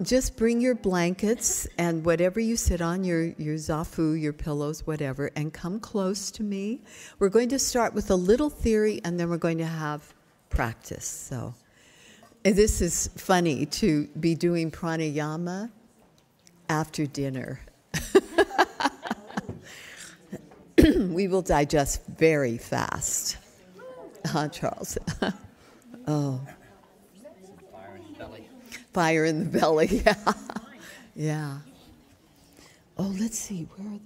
Just bring your blankets and whatever you sit on, your zafu, your pillows, whatever, and come close to me. We're going to start with a little theory, and then we're going to have practice. So, and this is funny to be doing pranayama after dinner. We will digest very fast. Huh, Charles? Oh. Fire in the belly, yeah. Yeah. Oh, let's see, where are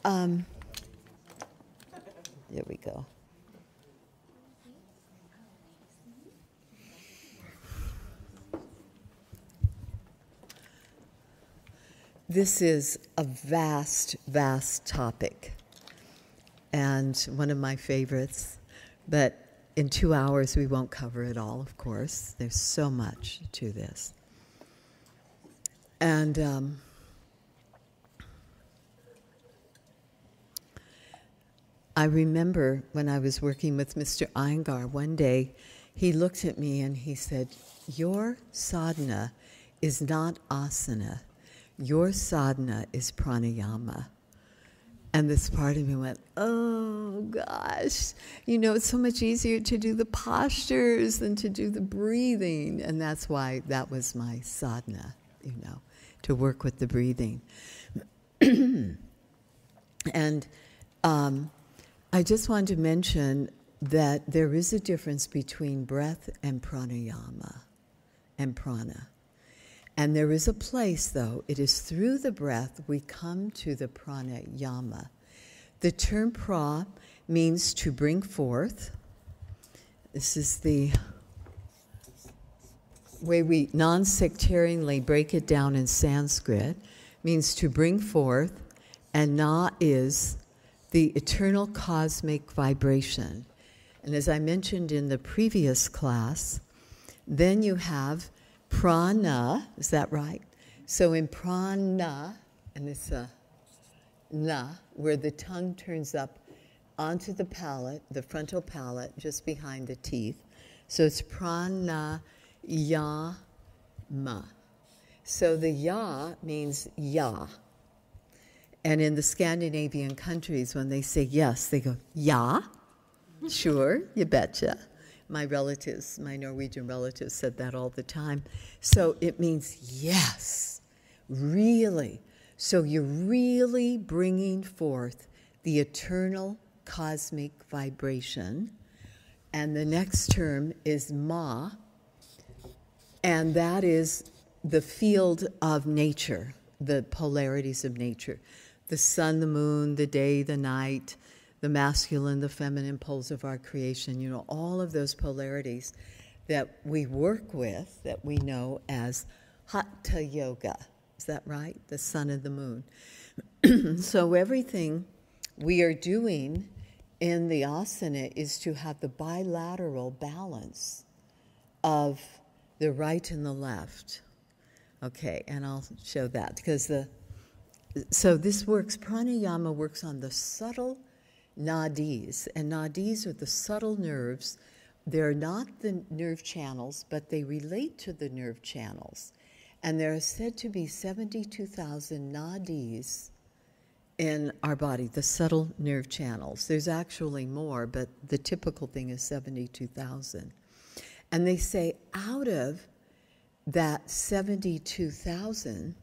the... There we go. This is a vast, vast topic, and one of my favorites, but in 2 hours, we won't cover it all, of course. There's so much to this. And I remember when I was working with Mr. Iyengar, one day, he looked at me and he said, "Your sadhana is not asana. Your sadhana is pranayama." And this part of me went, oh gosh, it's so much easier to do the postures than to do the breathing. And that's why that was my sadhana, to work with the breathing. And I just wanted to mention that there is a difference between breath and pranayama and prana. And there is a place, though, it is through the breath we come to the pranayama. The term pra means to bring forth. This is the way we non-sectarianly break it down in Sanskrit. Means to bring forth, and na is the eternal cosmic vibration. And as I mentioned in the previous class, then you have prana, is that right? So in prana, and it's a na, where the tongue turns up onto the palate, the frontal palate, just behind the teeth. So it's pranayama. So the ya means ya. And in the Scandinavian countries, when they say yes, they go, ya? Sure, you betcha. My Norwegian relatives said that all the time. So it means yes, really. So you're really bringing forth the eternal cosmic vibration. And the next term is ma, and that is the field of nature, the polarities of nature. The sun, the moon, the day, the night, the masculine, the feminine poles of our creation, all of those polarities that we work with, that we know as Hatha Yoga. Is that right? The sun and the moon. So everything we are doing in the asana is to have the bilateral balance of the right and the left. Okay, and I'll show that because so this works, pranayama works on the subtle nadis, and nadis are the subtle nerves. They're not the nerve channels, but they relate to the nerve channels. And there are said to be 72,000 nadis in our body, the subtle nerve channels. There's actually more, but the typical thing is 72,000. And they say out of that 72,000,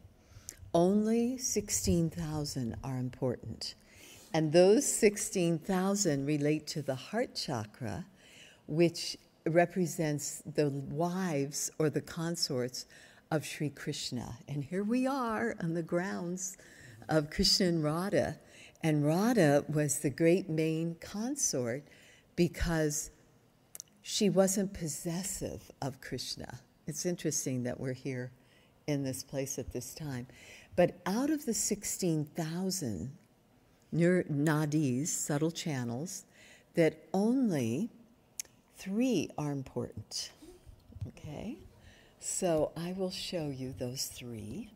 only 16,000 are important. And those 16,000 relate to the heart chakra, which represents the wives or the consorts of Sri Krishna. And here we are on the grounds of Krishna and Radha. And Radha was the great main consort because she wasn't possessive of Krishna. It's interesting that we're here in this place at this time. But out of the 16,000 nadis, subtle channels, that only 3 are important. Okay? So I will show you those 3.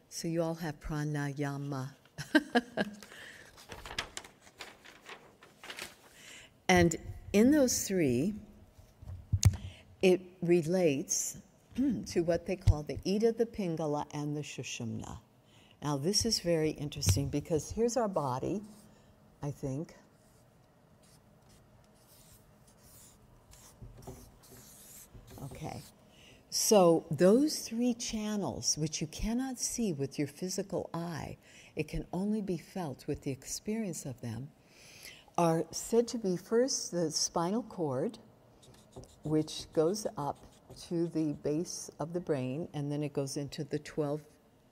So you all have pranayama. And in those 3, it relates to what they call the Ida, the Pingala, and the Sushumna. Now, this is very interesting because here's our body, I think. Okay. So those three channels, which you cannot see with your physical eye, it can only be felt with the experience of them, are said to be first the spinal cord, which goes up to the base of the brain, and then it goes into the 12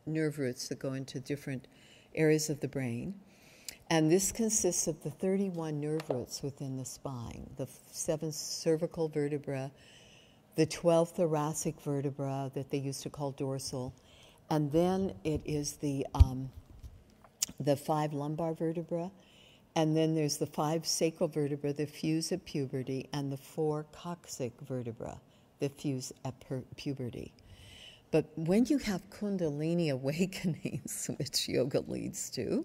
nerve roots that go into different areas of the brain. And this consists of the 31 nerve roots within the spine, the 7 cervical vertebra, the 12 thoracic vertebra that they used to call dorsal, and then it is the 5 lumbar vertebra, and then there's the 5 sacral vertebra that fuse at puberty, and the 4 coccyx vertebra that fuse at puberty. But when you have Kundalini awakenings, which yoga leads to,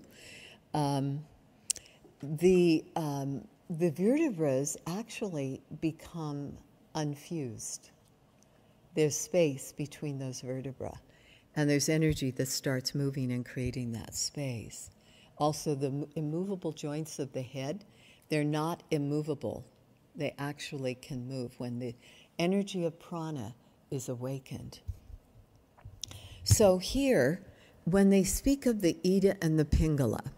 the vertebras actually become unfused. There's space between those vertebrae, and there's energy that starts moving and creating that space. Also, the immovable joints of the head, they're not immovable. They actually can move when the energy of prana is awakened. So here, when they speak of the Ida and the Pingala,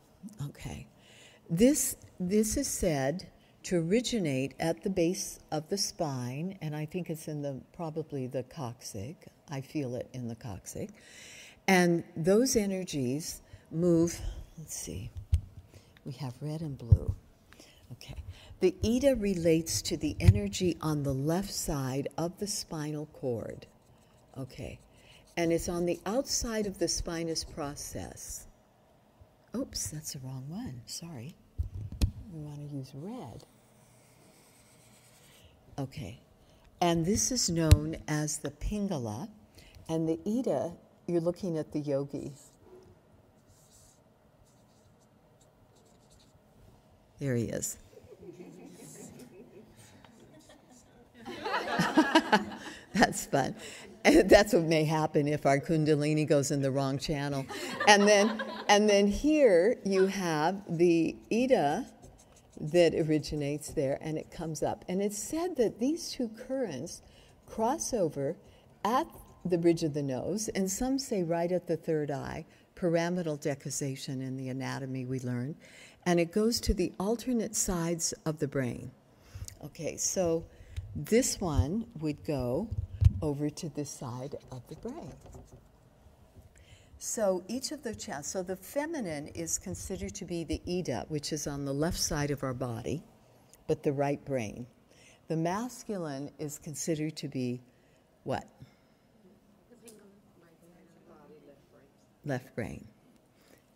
okay, this is said to originate at the base of the spine, and I think it's in probably the coccyx. I feel it in the coccyx. And those energies move, let's see, we have red and blue. Okay. The Ida relates to the energy on the left side of the spinal cord. Okay. And it's on the outside of the spinous process. Oops, that's the wrong one. Sorry. We want to use red. Okay. And this is known as the Pingala. And the Ida, you're looking at the yogi. There he is. That's fun. And that's what may happen if our Kundalini goes in the wrong channel. And then here you have the Ida that originates there, and it comes up. And it's said that these two currents cross over at the bridge of the nose, and some say right at the third eye, pyramidal decussation in the anatomy we learned, and it goes to the alternate sides of the brain. Okay, so this one would go over to this side of the brain. So each of the channels, so the feminine is considered to be the Ida, which is on the left side of our body, but the right brain. The masculine is considered to be what? Left brain.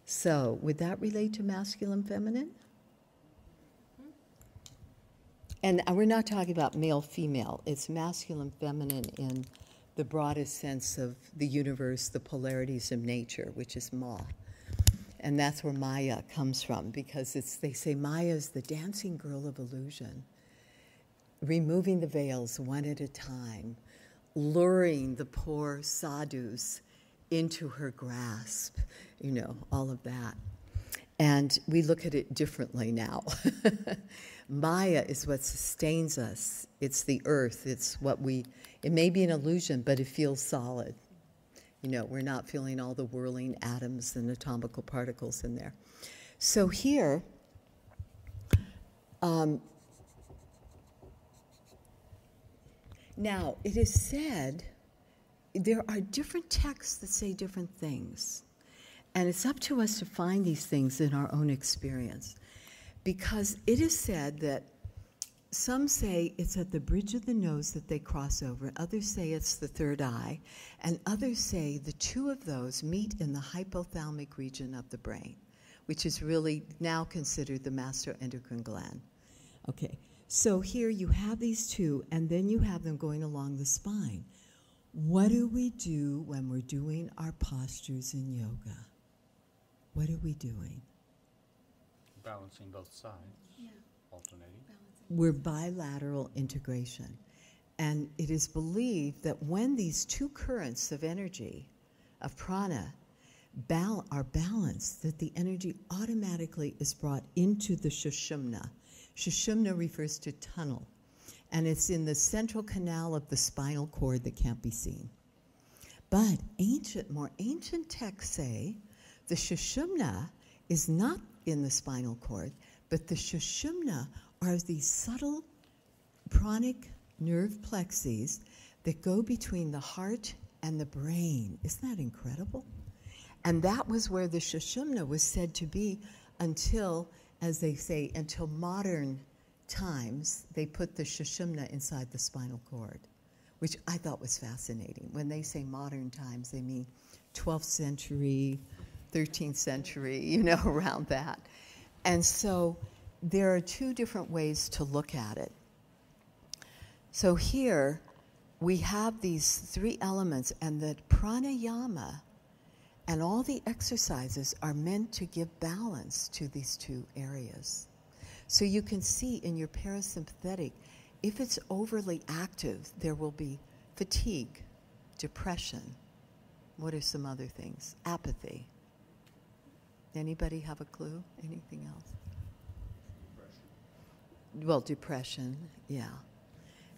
So would that relate to masculine, feminine? And we're not talking about male, female. It's masculine, feminine in the broadest sense of the universe, the polarities of nature, which is Ma. And that's where Maya comes from, because they say Maya is the dancing girl of illusion, removing the veils one at a time, luring the poor sadhus into her grasp, all of that. And we look at it differently now. Maya is what sustains us. It's the earth. It's it may be an illusion, but it feels solid. We're not feeling all the whirling atoms and atomical particles in there. So here, now it is said there are different texts that say different things. And it's up to us to find these things in our own experience. Because it is said that some say it's at the bridge of the nose that they cross over, others say it's the third eye, and others say the two of those meet in the hypothalamic region of the brain, which is really now considered the master endocrine gland. Okay, so here you have these two, and then you have them going along the spine. What do we do when we're doing our postures in yoga? What are we doing? Balancing both sides, alternating. We're bilateral integration. And it is believed that when these two currents of energy, of prana, are balanced, that the energy automatically is brought into the Sushumna. Sushumna refers to tunnel, and it's in the central canal of the spinal cord that can't be seen. But more ancient texts say the Sushumna is not in the spinal cord, but the Sushumna are these subtle pranic nerve plexes that go between the heart and the brain. Isn't that incredible? And that was where the Sushumna was said to be until, as they say, until modern times, they put the Sushumna inside the spinal cord, which I thought was fascinating. When they say modern times, they mean 12th century, 13th century, around that. And so there are two different ways to look at it. So here we have these three elements, and that pranayama and all the exercises are meant to give balance to these two areas. So you can see in your parasympathetic, if it's overly active, there will be fatigue, depression. What are some other things? Apathy. Anybody have a clue? Anything else? Depression. Well, depression, yeah.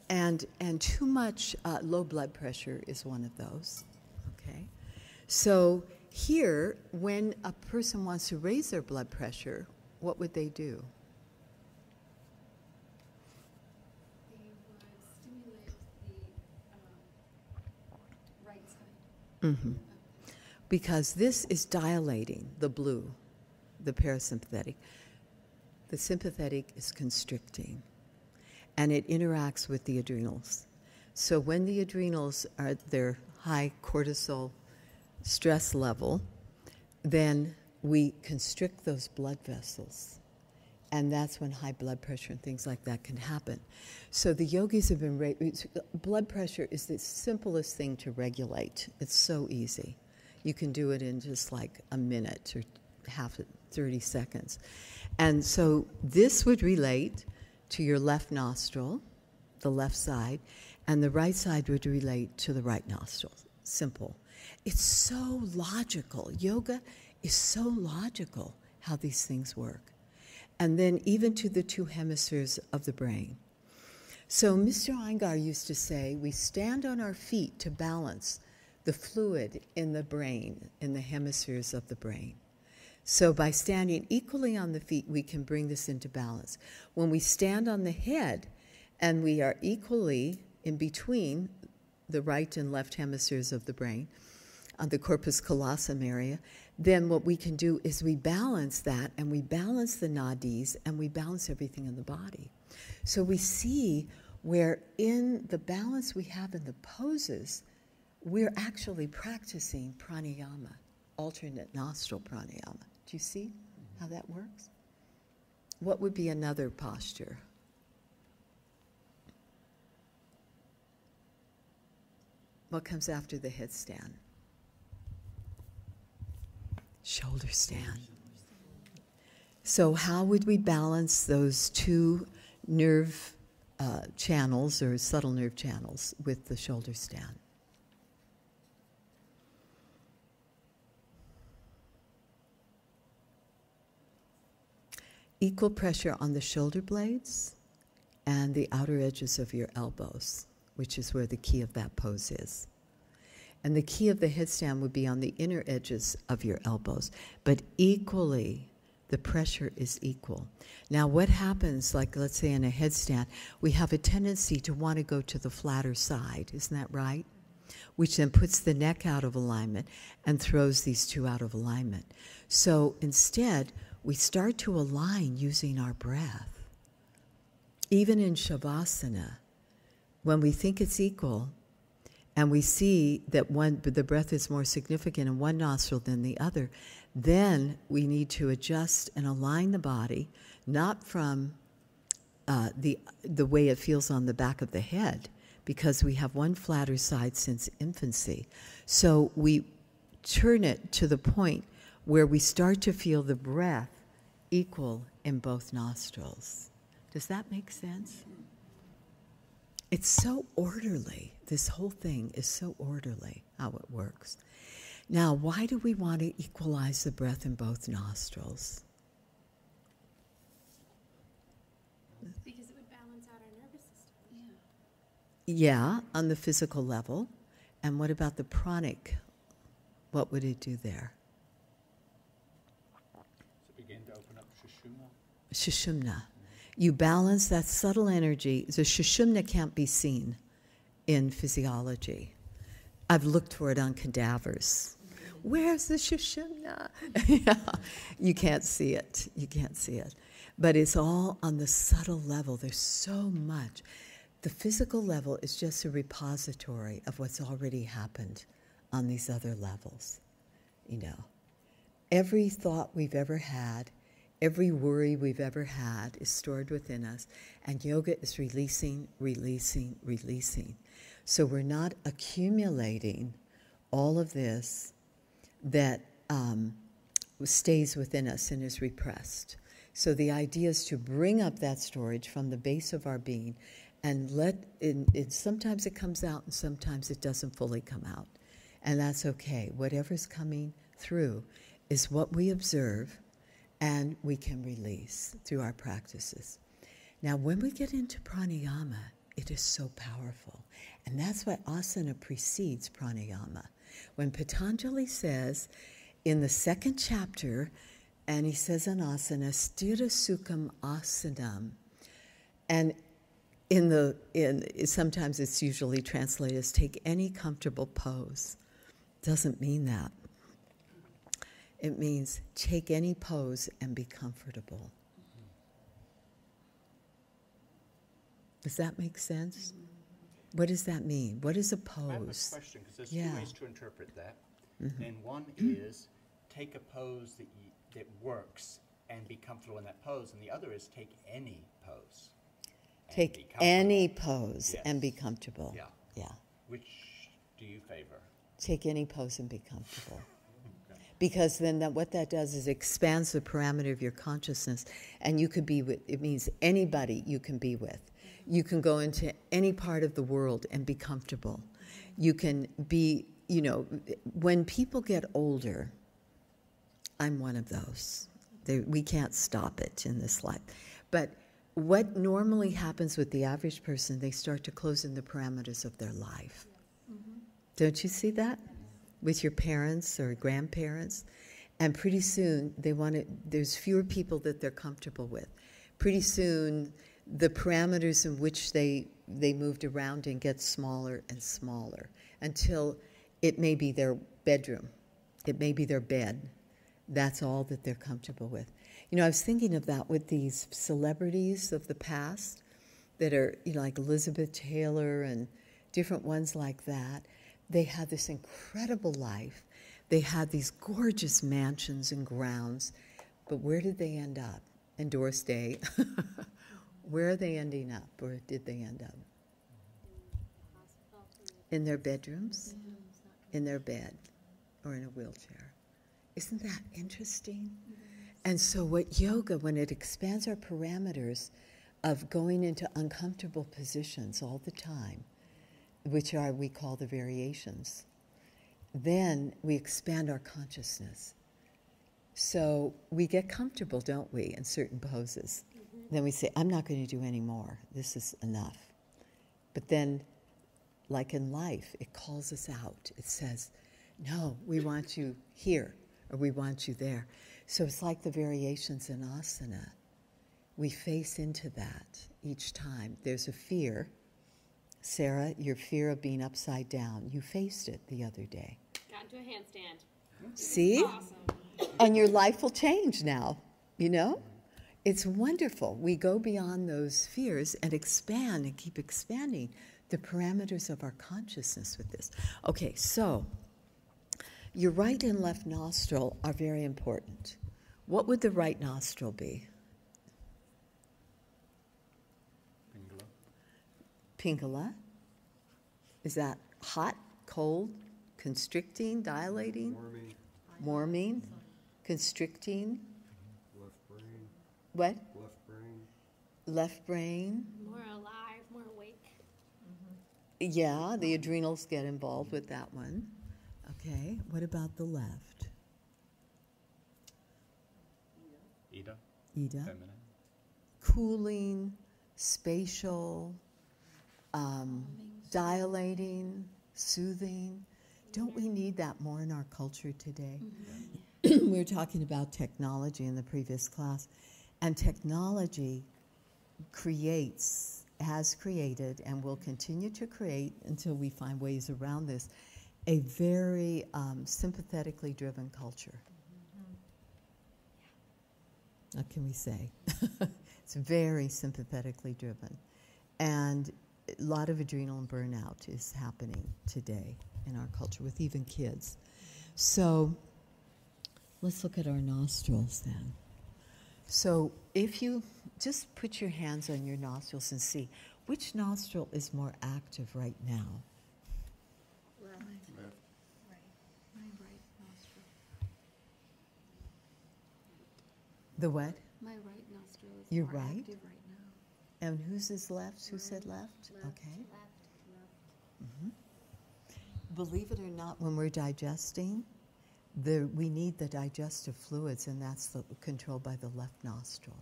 And too much low blood pressure is one of those, okay? So here, when a person wants to raise their blood pressure, what would they do? They would stimulate the right side. Mm-hmm. Because this is dilating the blue, the parasympathetic. The sympathetic is constricting, and it interacts with the adrenals. So when the adrenals are at their high cortisol stress level, then we constrict those blood vessels. And that's when high blood pressure and things like that can happen. So the yogis have been, blood pressure is the simplest thing to regulate. It's so easy. You can do it in just like a minute or 30 seconds. And so this would relate to your left nostril, the left side, and the right side would relate to the right nostril. Simple. It's so logical. Yoga is so logical how these things work. And then even to the two hemispheres of the brain. So Mr. Iyengar used to say, we stand on our feet to balance the fluid in the brain, in the hemispheres of the brain. So by standing equally on the feet, we can bring this into balance. When we stand on the head and we are equally in between the right and left hemispheres of the brain, on the corpus callosum area, then what we can do is we balance that, and we balance the nadis, and we balance everything in the body. So we see where in the balance we have in the poses, we're actually practicing pranayama, alternate nostril pranayama. Do you see how that works? What would be another posture? What comes after the headstand? Shoulder stand. So how would we balance those two nerve channels or subtle nerve channels with the shoulder stand? Equal pressure on the shoulder blades and the outer edges of your elbows, which is where the key of that pose is. And the key of the headstand would be on the inner edges of your elbows. But equally, the pressure is equal. Now, what happens, like let's say in a headstand, we have a tendency to want to go to the flatter side. Isn't that right? Which then puts the neck out of alignment and throws these two out of alignment. So instead, we start to align using our breath. Even in Shavasana, when we think it's equal, and we see that the breath is more significant in one nostril than the other, then we need to adjust and align the body, not from the way it feels on the back of the head, because we have one flatter side since infancy. So we turn it to the point where we start to feel the breath equal in both nostrils. Does that make sense? It's so orderly. This whole thing is so orderly, how it works. Now, why do we want to equalize the breath in both nostrils? Because it would balance out our nervous system. Yeah, on the physical level. And what about the pranic? What would it do there? So begin to open up Sushumna. Sushumna. You balance that subtle energy. The Sushumna can't be seen in physiology. I've looked for it on cadavers. Where's the Sushumna? Yeah, you can't see it. You can't see it. But it's all on the subtle level. There's so much. The physical level is just a repository of what's already happened on these other levels. You know, every thought we've ever had, every worry we've ever had is stored within us, and yoga is releasing, releasing, releasing. So we're not accumulating all of this that stays within us and is repressed. So the idea is to bring up that storage from the base of our being and sometimes it comes out and sometimes it doesn't fully come out. And that's okay. Whatever's coming through is what we observe and we can release through our practices. Now, when we get into pranayama, it is so powerful. And that's why asana precedes pranayama. When Patanjali says in the second chapter, and he says on asana, sthira sukham asanam, and sometimes it's usually translated as take any comfortable pose. Doesn't mean that. It means take any pose and be comfortable. Does that make sense? What does that mean? What is a pose? I have a question, because there's Yeah. two ways to interpret that. And one is take a pose that works and be comfortable in that pose, and the other is take any pose. and be Take comfortable. any pose Yes. and be comfortable. Yeah. Yeah. Which do you favor? Take any pose and be comfortable. Because then what that does is expands the parameter of your consciousness, and you could be with, it means anybody you can be with. You can go into any part of the world and be comfortable. You can be, when people get older, I'm one of those. We can't stop it in this life. But what normally happens with the average person, they start to close in the parameters of their life. Don't you see that? With your parents or grandparents? And pretty soon, there's fewer people that they're comfortable with. Pretty soon, the parameters in which they moved around and get smaller and smaller until it may be their bedroom. It may be their bed. That's all that they're comfortable with. I was thinking of that with these celebrities of the past that are, like Elizabeth Taylor and different ones like that. They had this incredible life. They had these gorgeous mansions and grounds. But where did they end up? And Doris Day. Where are they ending up, or did they end up? In their bedrooms, in their bed, or in a wheelchair. Isn't that interesting? And so what yoga, when it expands our parameters of going into uncomfortable positions all the time, which we call the variations, then we expand our consciousness. So we get comfortable, don't we, in certain poses. Then we say, I'm not going to do any more. This is enough. But then, like in life, it calls us out. It says, no, we want you here, or we want you there. So it's like the variations in asana. We face into that each time. There's a fear. Sarah, your fear of being upside down, you faced it the other day. Got into a handstand. See? Awesome. And your life will change now, It's wonderful. We go beyond those fears and expand and keep expanding the parameters of our consciousness with this. Okay, so your right and left nostril are very important. What would the right nostril be? Pingala. Is that hot, cold, constricting, dilating? Warming, constricting. Left brain. What? Left brain. Left brain. More alive, more awake. Yeah, the adrenals get involved with that one. Okay, what about the left? Ida, Ida? feminine. Cooling, spatial, dilating, soothing. Don't we need that more in our culture today? We were talking about technology in the previous class, and technology has created, and will continue to create until we find ways around this, a very sympathetically driven culture. What can we say? It's very sympathetically driven. And a lot of adrenal burnout is happening today in our culture with even kids. So let's look at our nostrils then. So if you just put your hands on your nostrils and see which nostril is more active right now. Left. Left. Right. My right nostril. The what? My right nostril is Your more right? active right now. And whose is left? Who said left? Okay. Believe it or not, when we're digesting, we need the digestive fluids, and that's controlled by the left nostril.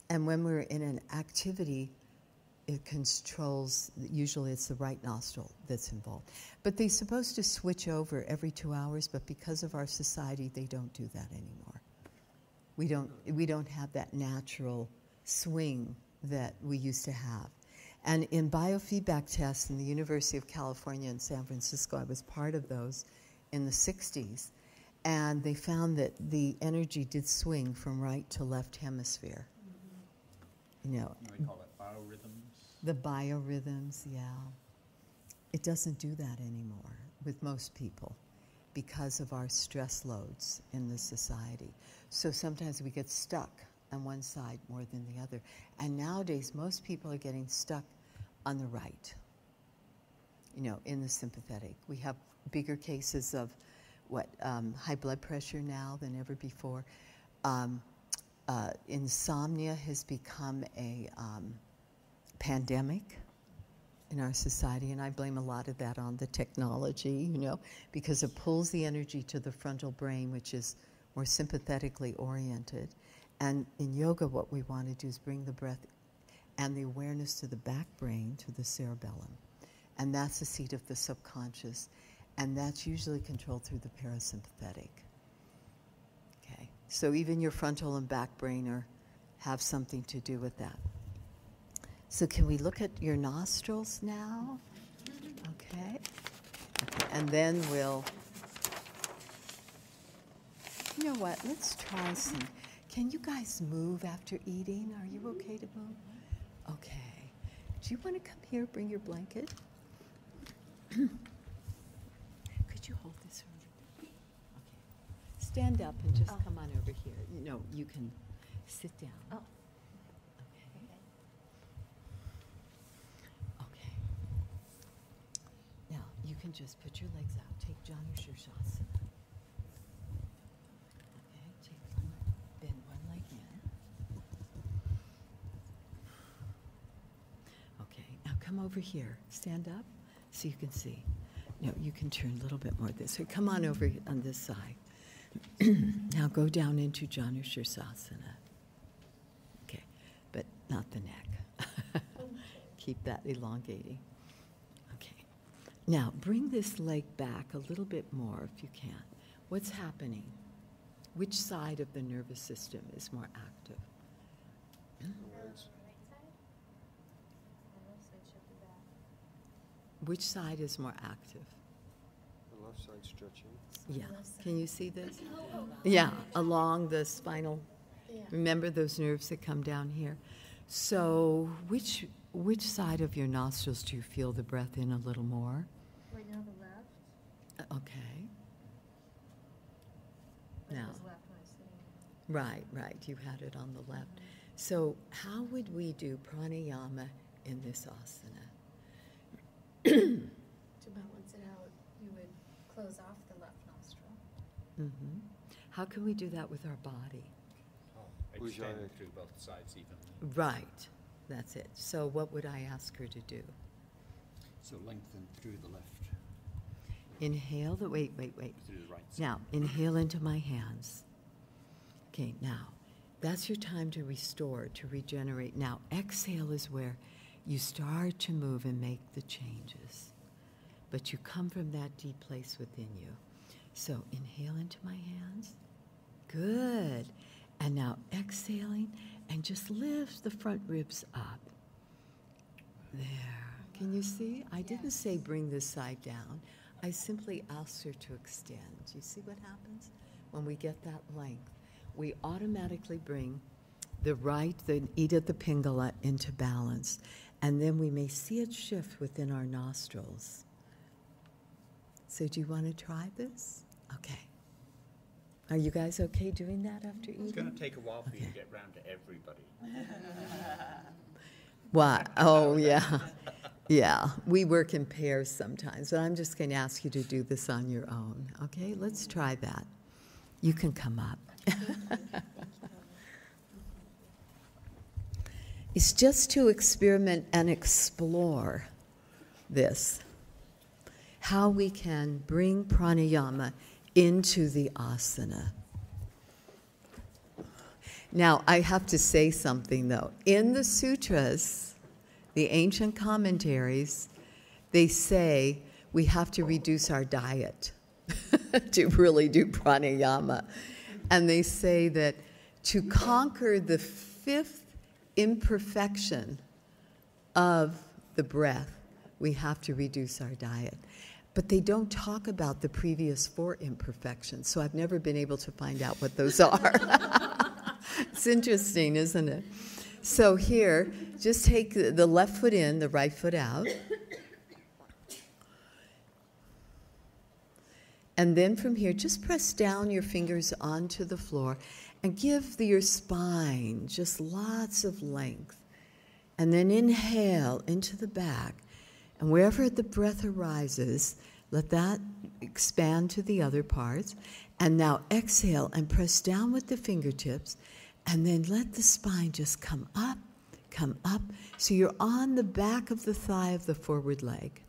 And when we're in an activity, it controls, usually it's the right nostril that's involved. But they're supposed to switch over every 2 hours, but because of our society, they don't do that anymore. We don't have that natural swing that we used to have. And in biofeedback tests in the University of California in San Francisco, I was part of those in the 60s, and they found that the energy did swing from right to left hemisphere. You know, We call it biorhythms. the biorhythms, yeah. It doesn't do that anymore with most people because of our stress loads in the society. So sometimes we get stuck on one side more than the other. And nowadays, most people are getting stuck on the right, you know, in the sympathetic. We have bigger cases of high blood pressure now than ever before. Insomnia has become a pandemic in our society, and I blame a lot of that on the technology, you know, because it pulls the energy to the frontal brain, which is more sympathetically oriented. And in yoga, what we want to do is bring the breath and the awareness to the back brain, to the cerebellum. And that's the seat of the subconscious. And that's usually controlled through the parasympathetic. Okay, so even your frontal and back brain have something to do with that. So can we look at your nostrils now? Okay. And then we'll, you know what, let's try some. Can you guys move after eating? Are you okay to move? Okay. Do you want to come here, bring your blanket? Could you hold this for me? Okay. Stand up and just come on over here. No, you can sit down. Oh. Okay. Okay. Now, you can just put your legs out. Take Janushirshasana. Okay, take one, bend one leg in. Okay, now come over here. Stand up so you can see. No, you can turn a little bit more this way. Come on over on this side. Now go down into Janushirshasana. Okay, but not the neck. Keep that elongating. Okay. Now bring this leg back a little bit more if you can. What's happening? Which side of the nervous system is more active? Which side is more active? The left side stretching. Yeah. Can you see this? Yeah, along the spinal. Remember those nerves that come down here? So which side of your nostrils do you feel the breath in a little more? Right now, the left. Okay. But Now. it was left when I was sitting. Right. You had it on the left. So how would we do pranayama in this asana? To balance it out, you would close off the left nostril. Mm-hmm. How can we do that with our body? Extend through both sides evenly. Right. That's it. So what would I ask her to do? So lengthen through the left, Inhale the, wait. through the right side. Now, inhale into my hands. Okay, now, that's your time to restore, to regenerate. Now, exhale is where you start to move and make the changes. But you come from that deep place within you. So, inhale into my hands. Good. And now, exhaling, and just lift the front ribs up. There. Can you see? I didn't say bring this side down. I simply asked her to extend. Do you see what happens? When we get that length, we automatically bring the Ida the Pingala into balance. And then we may see it shift within our nostrils. So do you want to try this? Okay. Are you guys okay doing that after eating? It's going to take a while for you to get round to everybody. What? Oh, yeah. Yeah, we work in pairs sometimes, but I'm just going to ask you to do this on your own. Okay, let's try that. You can come up. It's just to experiment and explore this, how we can bring pranayama into the asana. Now, I have to say something, though. In the sutras, the ancient commentaries, they say we have to reduce our diet to really do pranayama. And they say that to conquer the fifth imperfection of the breath, we have to reduce our diet. But they don't talk about the previous four imperfections, so I've never been able to find out what those are. It's interesting, isn't it? So here, just take the left foot in, the right foot out. And then from here, just press down your fingers onto the floor and give your spine just lots of length. And then inhale into the back. And wherever the breath arises, let that expand to the other parts. And now exhale and press down with the fingertips. And then let the spine just come up. So you're on the back of the thigh of the forward leg.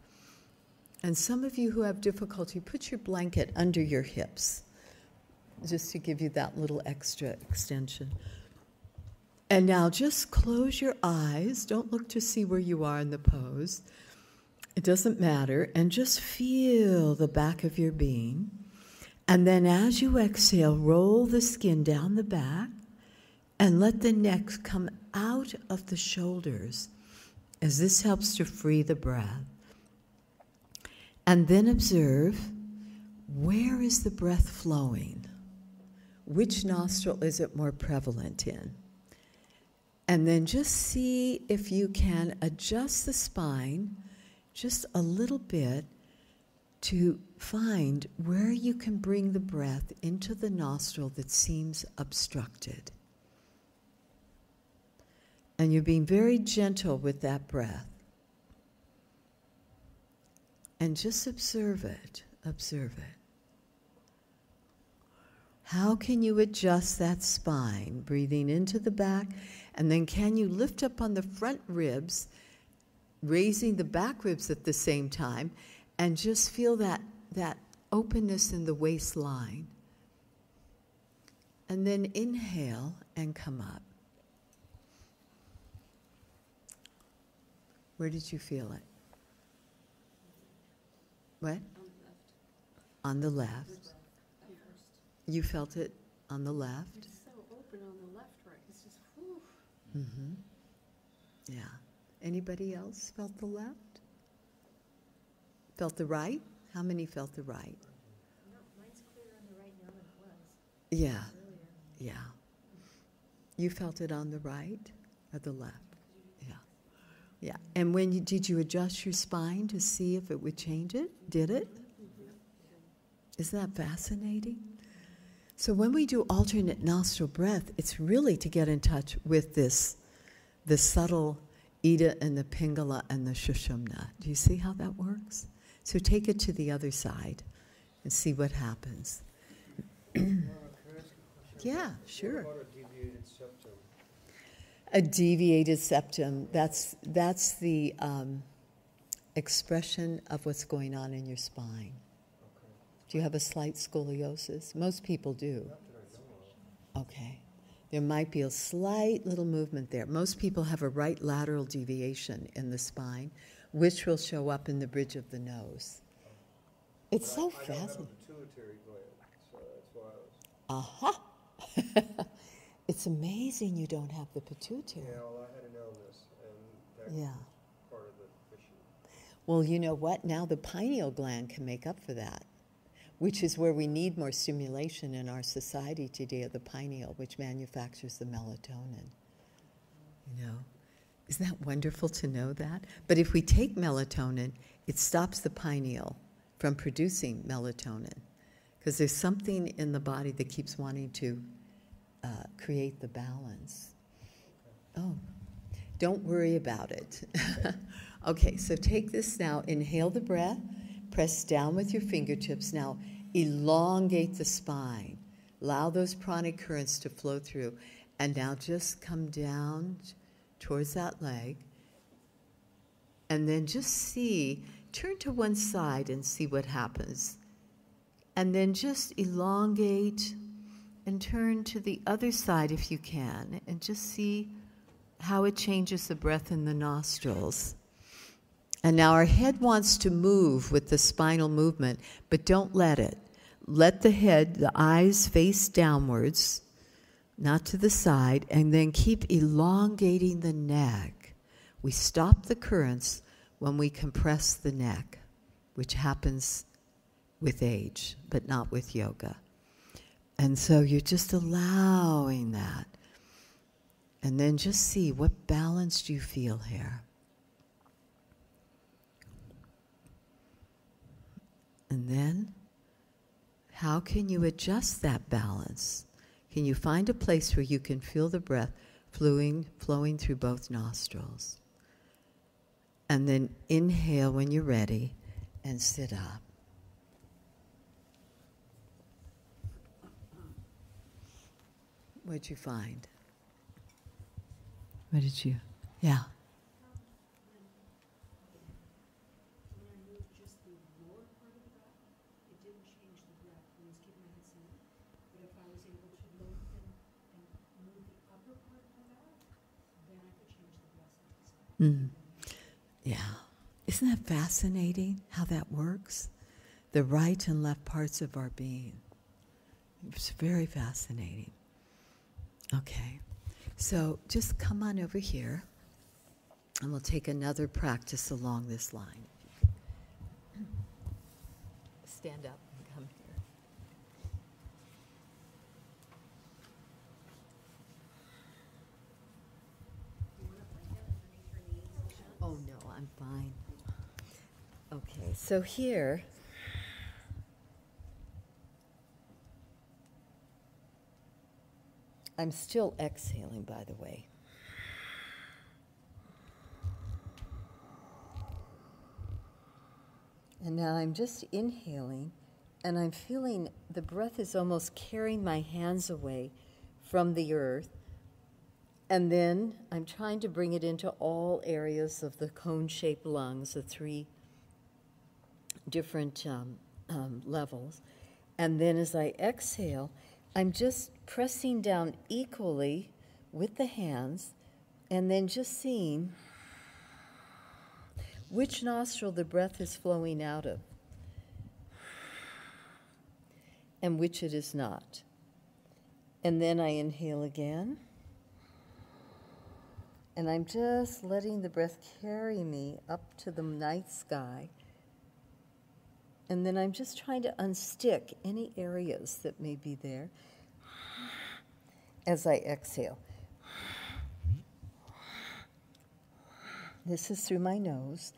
And some of you who have difficulty, put your blanket under your hips, just to give you that little extra extension. And now just close your eyes. Don't look to see where you are in the pose. It doesn't matter. And just feel the back of your being. And then as you exhale, roll the skin down the back and let the neck come out of the shoulders, as this helps to free the breath. And then observe, where is the breath flowing? Which nostril is it more prevalent in? And then just see if you can adjust the spine just a little bit to find where you can bring the breath into the nostril that seems obstructed. And you're being very gentle with that breath. And just observe it. How can you adjust that spine? Breathing into the back, and then can you lift up on the front ribs, raising the back ribs at the same time, and just feel that openness in the waistline. And then inhale and come up. Where did you feel it? What? On the left. You felt it on the left? It's so open on the left, right? It's just, whew. Mm-hmm. Yeah. Anybody else felt the left? Felt the right? How many felt the right? No, mine's clearer on the right now than it was Yeah. earlier. Yeah. You felt it on the right or the left? Yeah. Yeah. And did you adjust your spine to see if it would change it? Did it? Isn't that fascinating? So when we do alternate nostril breath, it's really to get in touch with the subtle Ida and the Pingala and the Sushumna. Do you see how that works? So take it to the other side and see what happens. Can I ask a question? Yeah, sure. What about a deviated septum? A deviated septum, that's the expression of what's going on in your spine. Okay. Do you have a slight scoliosis? Most people do. Not that I know of. Okay. There might be a slight little movement there. Most people have a right lateral deviation in the spine, which will show up in the bridge of the nose. It's so I don't have a fascinating. pituitary gland, so that's why I was. Aha! It's amazing you don't have the pituitary. Yeah, well, I had an illness, and that's Yeah. part of the issue. Well, you know what? Now the pineal gland can make up for that, which is where we need more stimulation in our society today, of the pineal, which manufactures the melatonin. You know? Isn't that wonderful to know that? But if we take melatonin, it stops the pineal from producing melatonin, because there's something in the body that keeps wanting to create the balance. Oh, don't worry about it. Okay, so take this now, inhale the breath, press down with your fingertips. Now elongate the spine. Allow those pranic currents to flow through. And now just come down towards that leg. And then just see, turn to one side and see what happens. And then just elongate and turn to the other side if you can, and just see how it changes the breath in the nostrils. And now our head wants to move with the spinal movement, but don't let it. Let the head, the eyes face downwards, not to the side, and then keep elongating the neck. We stop the currents when we compress the neck, which happens with age, but not with yoga. And so you're just allowing that. And then just see, what balance do you feel here? And then, how can you adjust that balance? Can you find a place where you can feel the breath flowing through both nostrils? And then inhale when you're ready and sit up. What'd you find? What did you? Yeah. When I moved just the lower part of the breath, it didn't change the breath. It was keeping my head center. But if I was able to lengthen and move the upper part of my mouth, then I could change the breath side to side. Mm. Yeah. Isn't that fascinating how that works? The right and left parts of our being. It's very fascinating. Okay. So just come on over here, and we'll take another practice along this line. Stand up and come here. You want a blanket underneath your knees, Michelle? Oh, no, I'm fine. Okay, so here, I'm still exhaling, by the way. And now I'm just inhaling, and I'm feeling the breath is almost carrying my hands away from the earth. And then I'm trying to bring it into all areas of the cone-shaped lungs, the three different levels. And then as I exhale, I'm just pressing down equally with the hands, and then just seeing which nostril the breath is flowing out of and which it is not. And then I inhale again, and I'm just letting the breath carry me up to the night sky. And then I'm just trying to unstick any areas that may be there as I exhale. This is through my nose.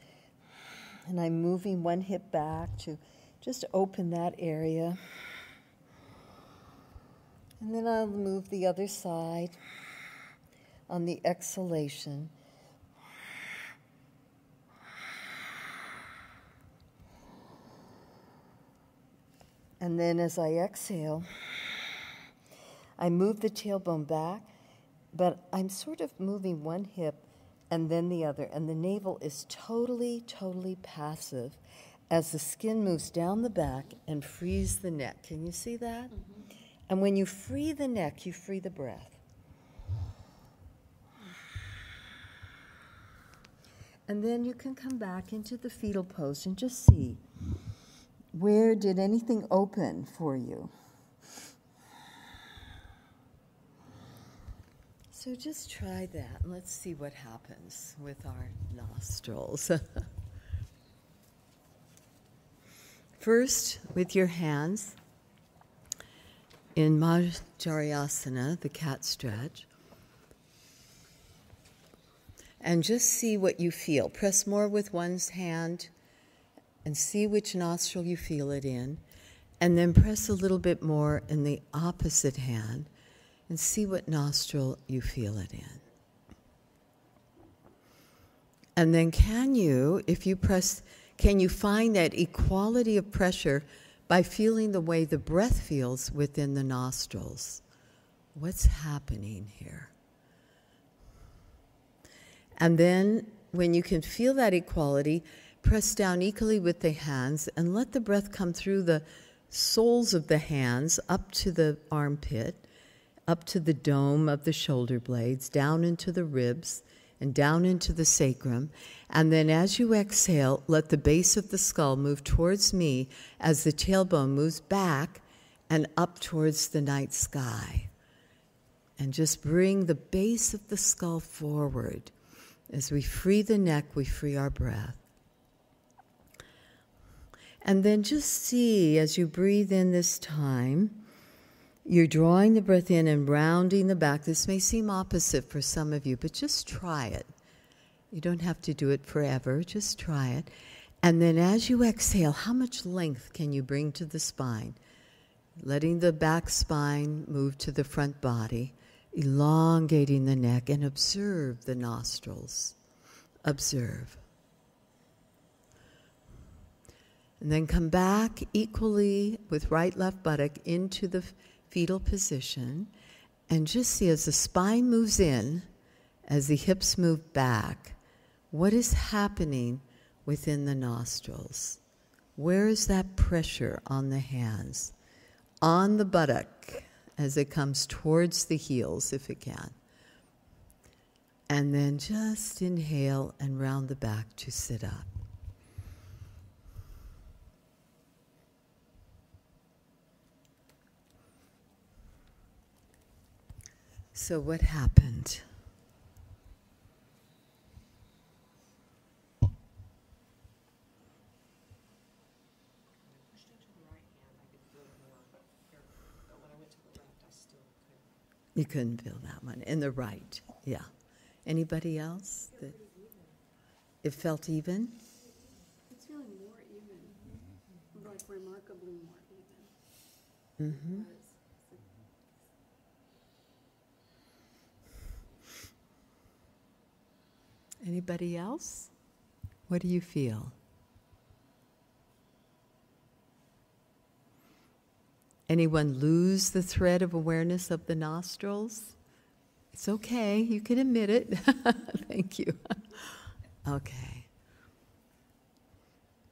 And I'm moving one hip back to just open that area. And then I'll move the other side on the exhalation. And then as I exhale, I move the tailbone back but I'm sort of moving one hip and then the other, and the navel is totally, totally passive as the skin moves down the back and frees the neck. Can you see that? Mm-hmm. And when you free the neck, you free the breath. And then you can come back into the fetal pose and just see, where did anything open for you? So just try that, and let's see what happens with our nostrils. First, with your hands in Asana, the cat stretch, and just see what you feel. Press more with one's hand and see which nostril you feel it in, and then press a little bit more in the opposite hand and see what nostril you feel it in. And then can you find that equality of pressure by feeling the way the breath feels within the nostrils? What's happening here? And then when you can feel that equality, press down equally with the hands and let the breath come through the soles of the hands up to the armpit, up to the dome of the shoulder blades, down into the ribs, and down into the sacrum. And then as you exhale, let the base of the skull move towards me as the tailbone moves back and up towards the night sky. And just bring the base of the skull forward. As we free the neck, we free our breath. And then just see, as you breathe in this time, you're drawing the breath in and rounding the back. This may seem opposite for some of you, but just try it. You don't have to do it forever. Just try it. And then as you exhale, how much length can you bring to the spine? Letting the back spine move to the front body, elongating the neck, and observe the nostrils. Observe. And then come back equally with right, left buttock into the fetal position, and just see as the spine moves in, as the hips move back, what is happening within the nostrils? Where is that pressure on the hands? On the buttock as it comes towards the heels, if it can. And then just inhale and round the back to sit up. So what happened? You couldn't feel that one. In the right, yeah. Anybody else? It felt even? It's feeling more even, like remarkably more even. Mm-hmm. Anybody else? What do you feel? Anyone lose the thread of awareness of the nostrils? It's okay, you can admit it. Thank you. Okay.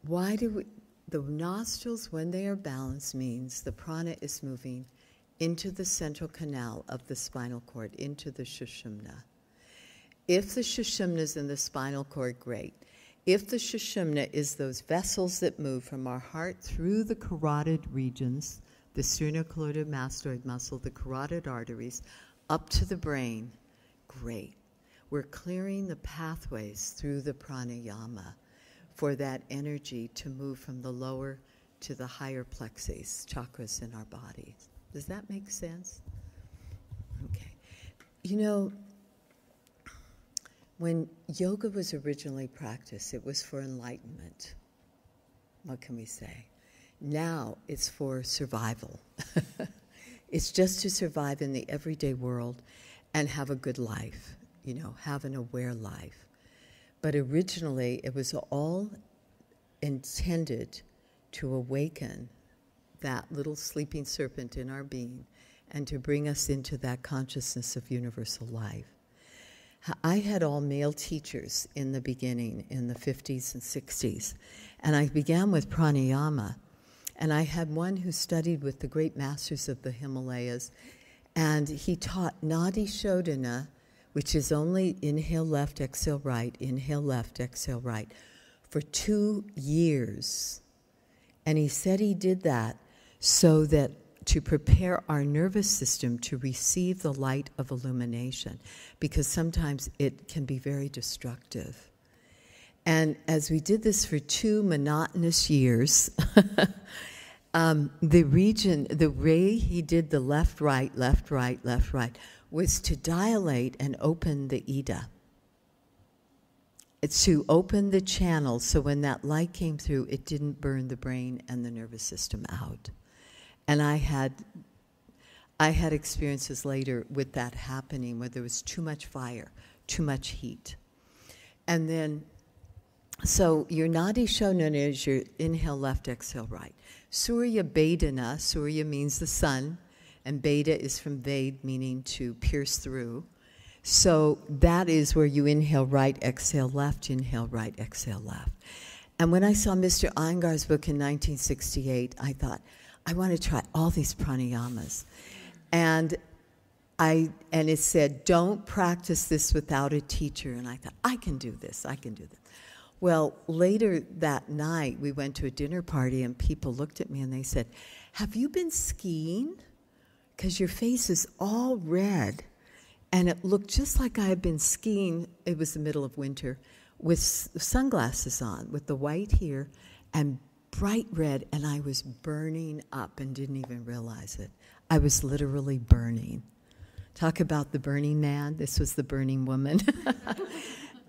Why do the nostrils, when they are balanced, means the prana is moving into the central canal of the spinal cord, into the Sushumna. If the Sushumna is in the spinal cord, great. If the Sushumna is those vessels that move from our heart through the carotid regions, the sternocleidomastoid muscle, the carotid arteries, up to the brain, great. We're clearing the pathways through the pranayama for that energy to move from the lower to the higher plexus, chakras in our bodies. Does that make sense? Okay. You know, when yoga was originally practiced, it was for enlightenment. What can we say? Now it's for survival. It's just to survive in the everyday world and have a good life, you know, have an aware life. But originally it was all intended to awaken that little sleeping serpent in our being and to bring us into that consciousness of universal life. I had all male teachers in the beginning, in the 50s and 60s, and I began with pranayama. And I had one who studied with the great masters of the Himalayas, and he taught Nadi Shodhana, which is only inhale left, exhale right, inhale left, exhale right, for 2 years. And he said he did that so that to prepare our nervous system to receive the light of illumination, because sometimes it can be very destructive. And as we did this for 2 monotonous years, the way he did the left, right, left, right, left, right, was to dilate and open the Ida. It's to open the channel so when that light came through, it didn't burn the brain and the nervous system out. And I had experiences later with that happening where there was too much fire, too much heat. And then, so your Nadi Shodhana is your inhale left, exhale right. Surya Vedana, Surya means the sun, and Veda is from Ved, meaning to pierce through. So that is where you inhale right, exhale left, inhale right, exhale left. And when I saw Mr. Iyengar's book in 1968, I thought, I want to try all these pranayamas. And it said, don't practice this without a teacher. And I thought, I can do this, I can do this. Well, later that night, we went to a dinner party, and people looked at me and they said, have you been skiing? Because your face is all red. And it looked just like I had been skiing, it was the middle of winter, with sunglasses on, with the white here, and bright red, and I was burning up and didn't even realize it. I was literally burning. Talk about the burning man. This was the burning woman.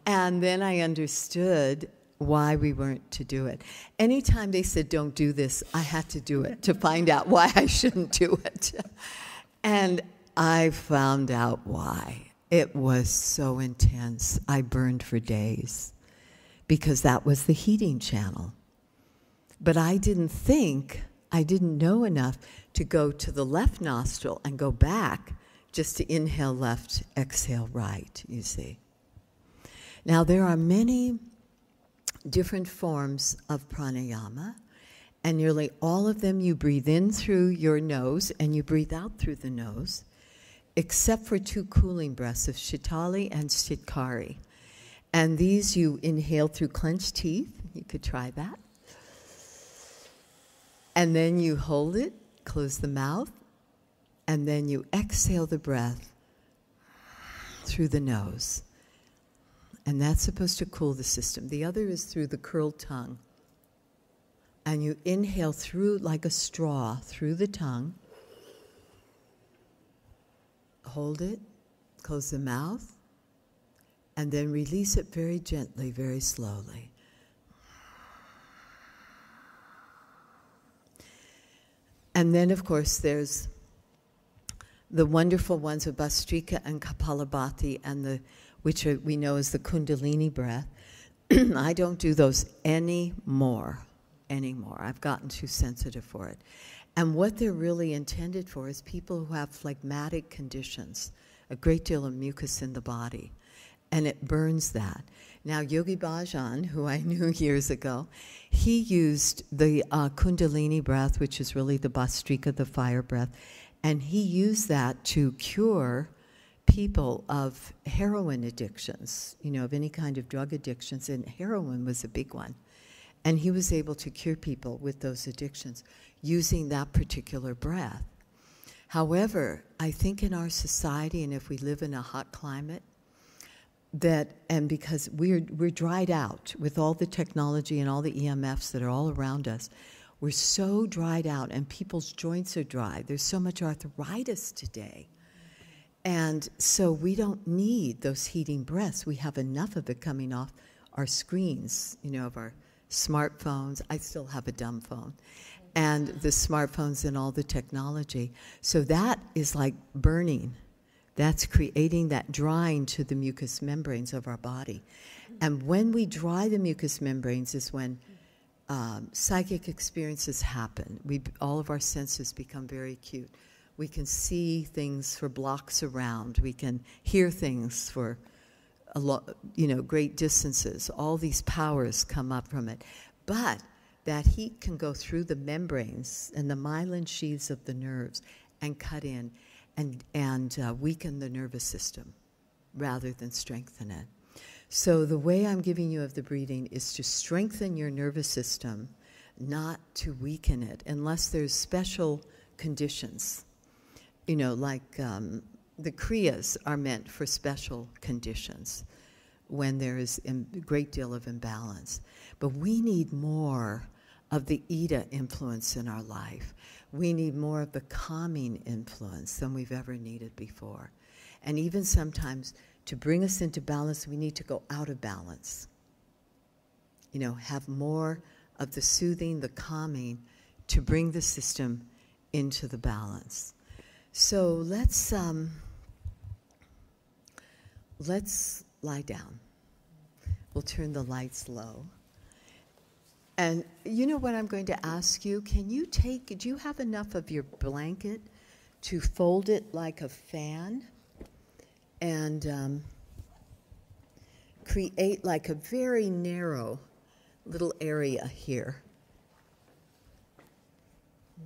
And then I understood why we weren't to do it. Anytime they said, don't do this, I had to do it to find out why I shouldn't do it. And I found out why. It was so intense. I burned for days because that was the heating channel. But I didn't know enough to go to the left nostril and go back just to inhale left, exhale right, you see. Now, there are many different forms of pranayama, and nearly all of them you breathe in through your nose and you breathe out through the nose, except for 2 cooling breaths of Shitali and Chitkari. And these you inhale through clenched teeth. You could try that. And then you hold it, close the mouth, and then you exhale the breath through the nose. And that's supposed to cool the system. The other is through the curled tongue. And you inhale through like a straw, through the tongue. Hold it, close the mouth, and then release it very gently, very slowly. And then, of course, there's the wonderful ones of Bhastrika and Kapalabhati, and which we know as the Kundalini breath. I don't do those anymore. I've gotten too sensitive for it. And what they're really intended for is people who have phlegmatic conditions, a great deal of mucus in the body, and it burns that. Now, Yogi Bhajan, who I knew years ago, he used the Kundalini breath, which is really the Bhastrika, the fire breath, and he used that to cure people of heroin addictions, of any kind of drug addictions, and heroin was a big one. And he was able to cure people with those addictions using that particular breath. However, I think in our society, and if we live in a hot climate, and because we're dried out with all the technology and all the EMFs that are all around us, we're so dried out, and people's joints are dry. There's so much arthritis today. And so we don't need those heating breaths. We have enough of it coming off our screens, of our smartphones. I still have a dumb phone. And the smartphones and all the technology. So that is like burning. That's creating that drying to the mucous membranes of our body. And when we dry the mucous membranes is when psychic experiences happen. All of our senses become very acute. We can see things for blocks around. We can hear things for great distances. All these powers come up from it. But that heat can go through the membranes and the myelin sheaths of the nerves and cut in and weaken the nervous system rather than strengthen it. So the way I'm giving you of the breathing is to strengthen your nervous system, not to weaken it, unless there's special conditions. Like the Kriyas are meant for special conditions when there is a great deal of imbalance. But we need more of the Ida influence in our life. We need more of the calming influence than we've ever needed before. And even sometimes, to bring us into balance, we need to go out of balance. Have more of the soothing, the calming, to bring the system into the balance. So let's lie down. We'll turn the lights low. And you know what I'm going to ask you? Do you have enough of your blanket to fold it like a fan and create like a very narrow little area here?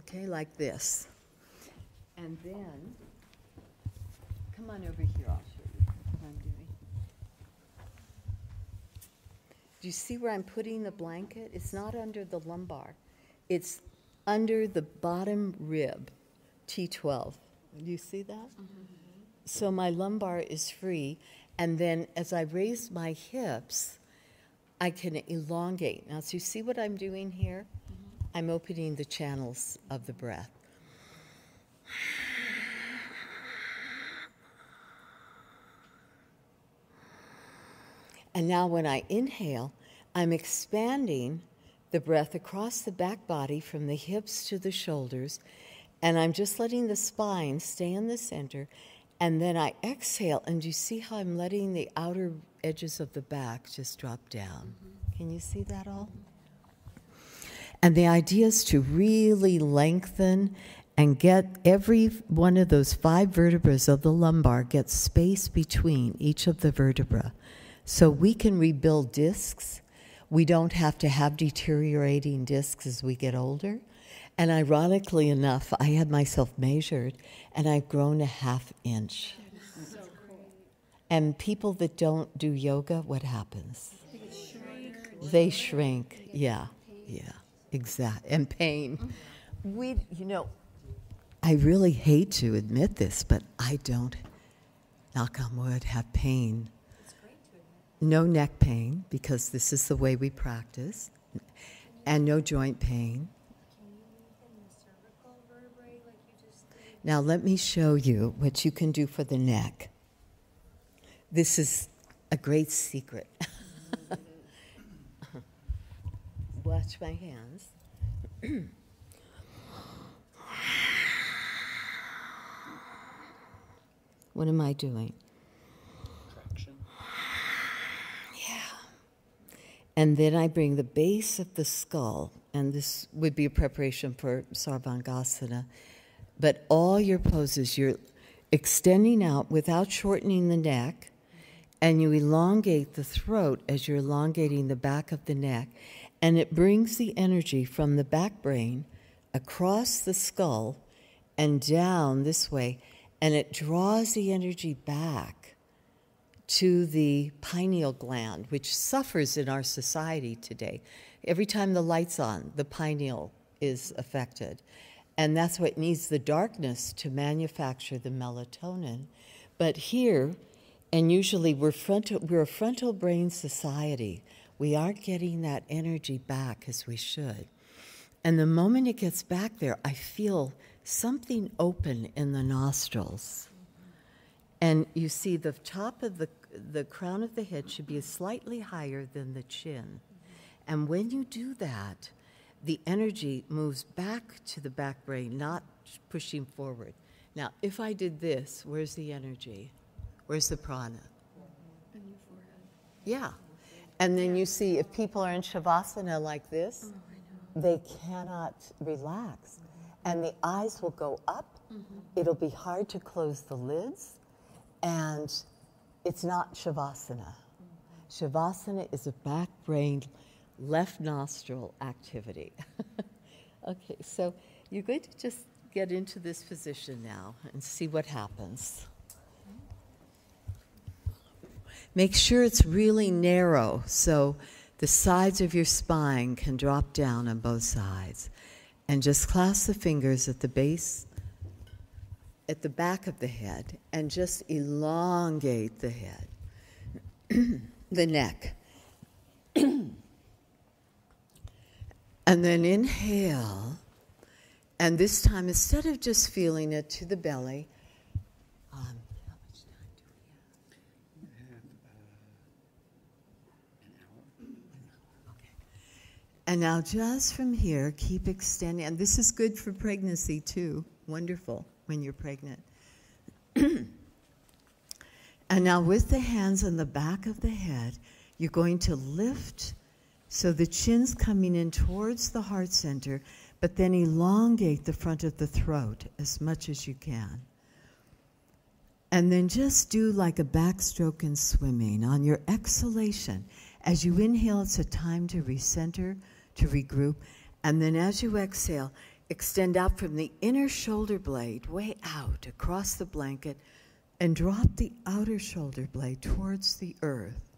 Okay, like this. And then, come on over here, I'll show you what I'm doing. Do you see where I'm putting the blanket? It's not under the lumbar. It's under the bottom rib, T12. Do you see that? Mm-hmm. So my lumbar is free, and then as I raise my hips, I can elongate. Now, so you see what I'm doing here? Mm-hmm. I'm opening the channels of the breath. And now when I inhale, I'm expanding the breath across the back body from the hips to the shoulders, and I'm just letting the spine stay in the center, and then I exhale, and you see how I'm letting the outer edges of the back just drop down. Mm-hmm. Can you see that all? And the idea is to really lengthen and get every one of those 5 vertebrae of the lumbar, get space between each of the vertebrae. So we can rebuild discs. We don't have to have deteriorating discs as we get older. And ironically enough, I had myself measured, and I've grown a 1/2 inch. So cool. And people that don't do yoga, what happens? They shrink. Yeah, exactly. And pain. I really hate to admit this, but I don't, knock on wood, have pain. No neck pain, because this is the way we practice, and no joint pain. Can you lengthen the cervical vertebrae like you just did? Now let me show you what you can do for the neck. This is a great secret. Watch my hands. What am I doing? Traction. And then I bring the base of the skull, and this would be a preparation for Sarvangasana, but all your poses, you're extending out without shortening the neck, and you elongate the throat as you're elongating the back of the neck, and it brings the energy from the back brain across the skull and down this way, and it draws the energy back to the pineal gland, which suffers in our society today. Every time the light's on, the pineal is affected. And that's what needs the darkness to manufacture the melatonin. But here, and usually we're a frontal brain society, we aren't getting that energy back as we should. And the moment it gets back there, I feel something open in the nostrils. And you see the top of the crown of the head should be slightly higher than the chin. And when you do that, the energy moves back to the back brain, not pushing forward. Now, if I did this, where's the energy? Where's the prana? On your forehead. Yeah. And then you see if people are in Shavasana like this, they cannot relax. And the eyes will go up It'll be hard to close the lids, and it's not Shavasana. Shavasana is a back-brained, left nostril activity. Okay, so you're going to just get into this position now and see what happens. Make sure it's really narrow so the sides of your spine can drop down on both sides. And just clasp the fingers at the base, at the back of the head, and just elongate the head, the neck. And then inhale, and this time, instead of just feeling it to the belly, how much time do we have? An hour. Okay. And now just from here, keep extending, and this is good for pregnancy too. Wonderful when you're pregnant. And now with the hands on the back of the head, you're going to lift so the chin's coming in towards the heart center, but then elongate the front of the throat as much as you can. And then just do like a backstroke in swimming. On your exhalation, as you inhale, it's a time to recenter, to regroup. And then as you exhale, extend out from the inner shoulder blade way out across the blanket and drop the outer shoulder blade towards the earth.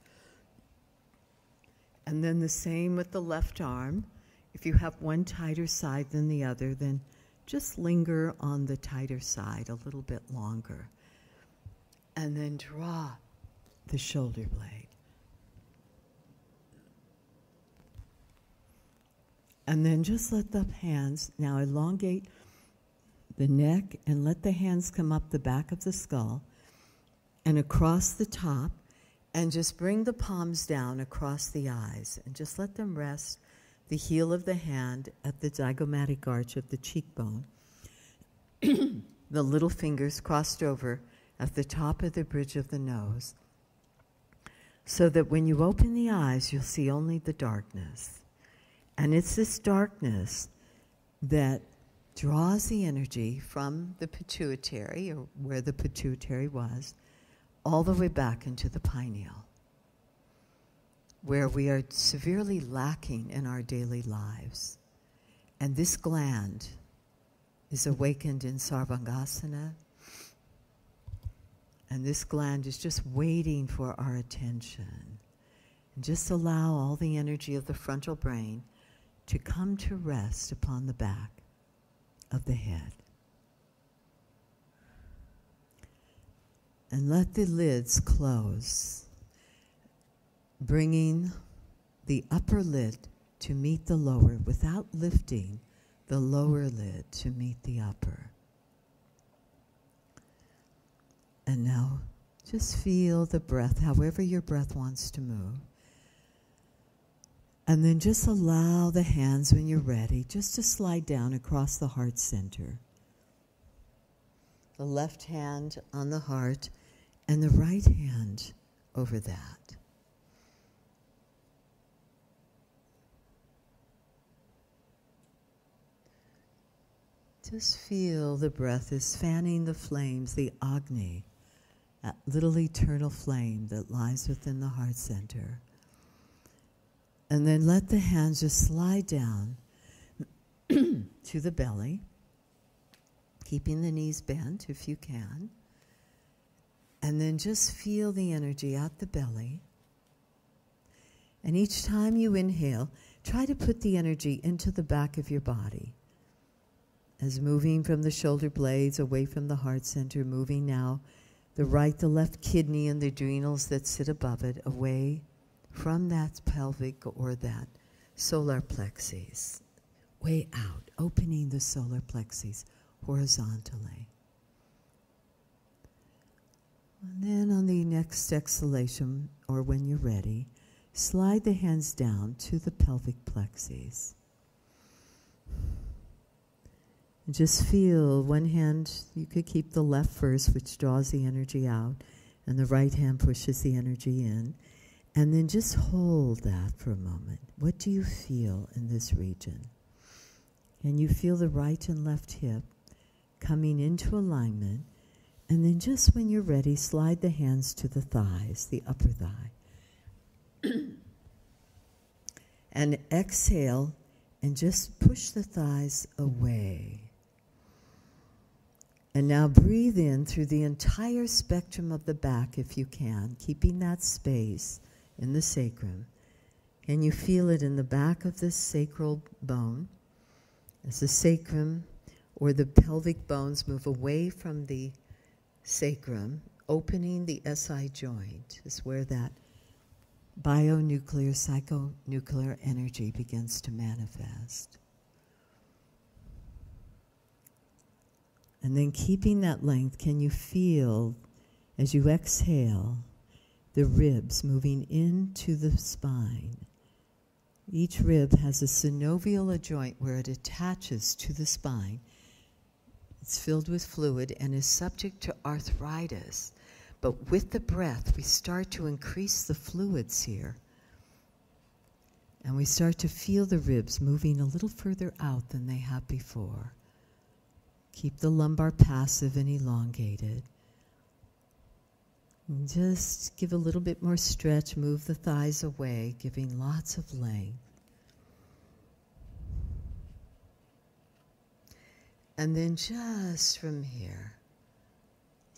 And then the same with the left arm. If you have one tighter side than the other, then just linger on the tighter side a little bit longer. And then drop the shoulder blade. And then just let the hands now elongate the neck and let the hands come up the back of the skull and across the top, and just bring the palms down across the eyes and just let them rest the heel of the hand at the zygomatic arch of the cheekbone. The little fingers crossed over at the top of the bridge of the nose, so that when you open the eyes, you'll see only the darkness. And it's this darkness that draws the energy from the pituitary, or where the pituitary was, all the way back into the pineal, where we are severely lacking in our daily lives. And this gland is awakened in Sarvangasana, and this gland is just waiting for our attention. And just allow all the energy of the frontal brain to come to rest upon the back of the head. And let the lids close, bringing the upper lid to meet the lower without lifting the lower lid to meet the upper. And now just feel the breath, however your breath wants to move. And then just allow the hands, when you're ready, just to slide down across the heart center. The left hand on the heart and the right hand over that. Just feel the breath is fanning the flames, the Agni, that little eternal flame that lies within the heart center. And then let the hands just slide down to the belly, keeping the knees bent if you can. And then just feel the energy out the belly. And each time you inhale, try to put the energy into the back of your body. As moving from the shoulder blades away from the heart center, moving now the right, the left kidney and the adrenals that sit above it away from that pelvic or that solar plexus, way out, opening the solar plexus horizontally. And then on the next exhalation, or when you're ready, slide the hands down to the pelvic plexus. And just feel one hand, you could keep the left first, which draws the energy out, and the right hand pushes the energy in. And then just hold that for a moment. What do you feel in this region? And you feel the right and left hip coming into alignment. And then just when you're ready, slide the hands to the thighs, the upper thigh. And exhale and just push the thighs away. And now breathe in through the entire spectrum of the back if you can, keeping that space in the sacrum. Can you feel it in the back of the sacral bone as the sacrum or the pelvic bones move away from the sacrum, opening the SI joint is where that bionuclear, psychonuclear energy begins to manifest. And then keeping that length, can you feel, as you exhale, the ribs moving into the spine? Each rib has a synovial joint where it attaches to the spine. It's filled with fluid and is subject to arthritis. But with the breath, we start to increase the fluids here. And we start to feel the ribs moving a little further out than they have before. Keep the lumbar passive and elongated. And just give a little bit more stretch, move the thighs away, giving lots of length. And then just from here,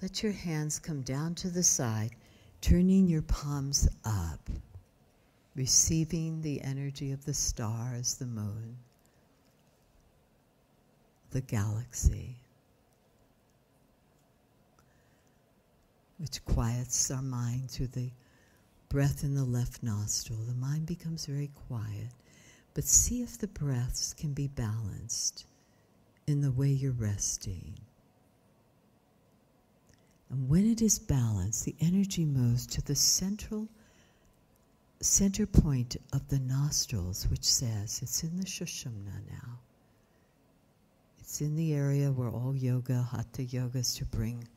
let your hands come down to the side, turning your palms up, receiving the energy of the stars, the moon, the galaxy, which quiets our mind through the breath in the left nostril. The mind becomes very quiet, but see if the breaths can be balanced in the way you're resting. And when it is balanced, the energy moves to the center point of the nostrils, which says, it's in the Sushumna now. It's in the area where all yoga, hatha yoga, is to bring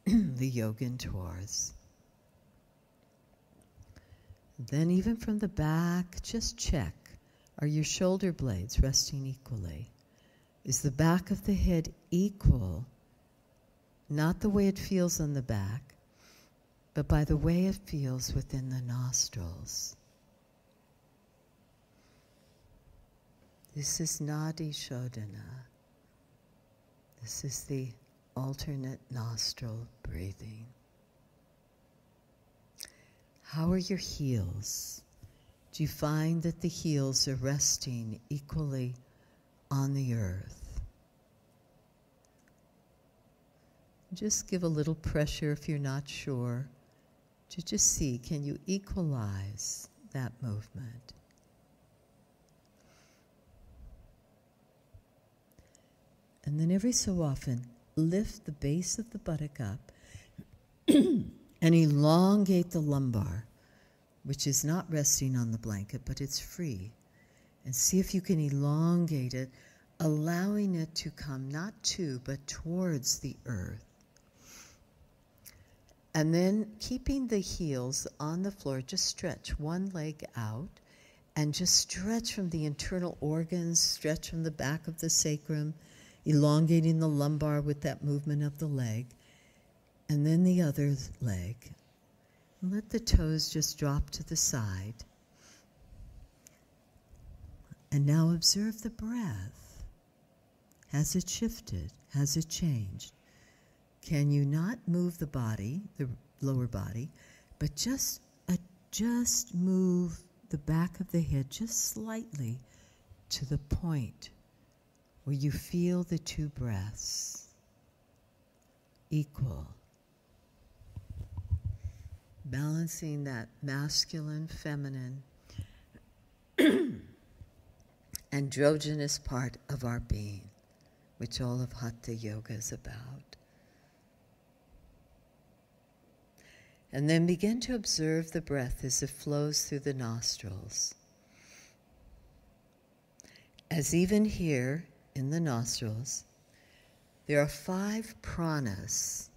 the yogin towards. Then even from the back, just check, are your shoulder blades resting equally? Is the back of the head equal? Not the way it feels on the back, but by the way it feels within the nostrils. This is Nadi Shodhana. This is the alternate nostril breathing. How are your heels? Do you find that the heels are resting equally on the earth? Just give a little pressure if you're not sure to just see, can you equalize that movement? And then every so often, lift the base of the buttock up and elongate the lumbar, which is not resting on the blanket, but it's free. And see if you can elongate it, allowing it to come not to, but towards the earth. And then keeping the heels on the floor, just stretch one leg out and just stretch from the internal organs, stretch from the back of the sacrum, elongating the lumbar with that movement of the leg. And then the other leg. And let the toes just drop to the side. And now observe the breath. Has it shifted? Has it changed? Can you not move the body, the lower body, but just move the back of the head just slightly to the point where you feel the two breaths equal. Balancing that masculine, feminine, androgynous part of our being, which all of Hatha Yoga is about. And then begin to observe the breath as it flows through the nostrils. As even here in the nostrils, there are 5 pranas.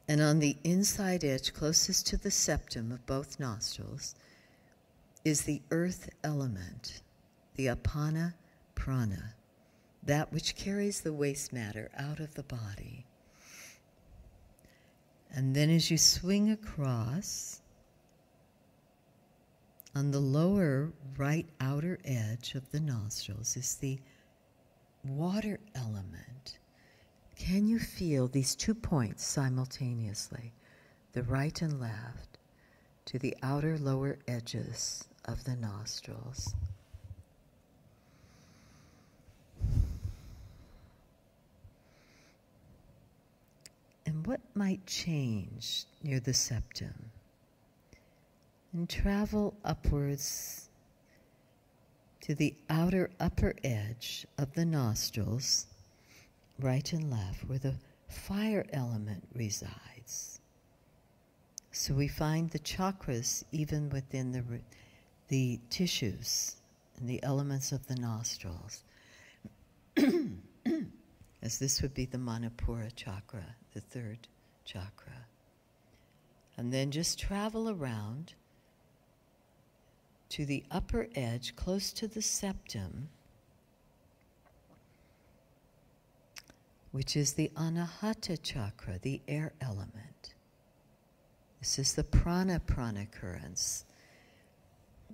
And on the inside edge, closest to the septum of both nostrils, is the earth element, the apana prana. that which carries the waste matter out of the body. And then as you swing across, on the lower right outer edge of the nostrils is the water element. Can you feel these 2 points simultaneously, the right and left, to the outer lower edges of the nostrils? And what might change near the septum? And travel upwards to the outer upper edge of the nostrils, right and left, where the fire element resides. So we find the chakras even within the tissues and the elements of the nostrils. As this would be the Manipura chakra, the third chakra. And then just travel around to the upper edge, close to the septum, which is the Anahata chakra, the air element. This is the prana currents.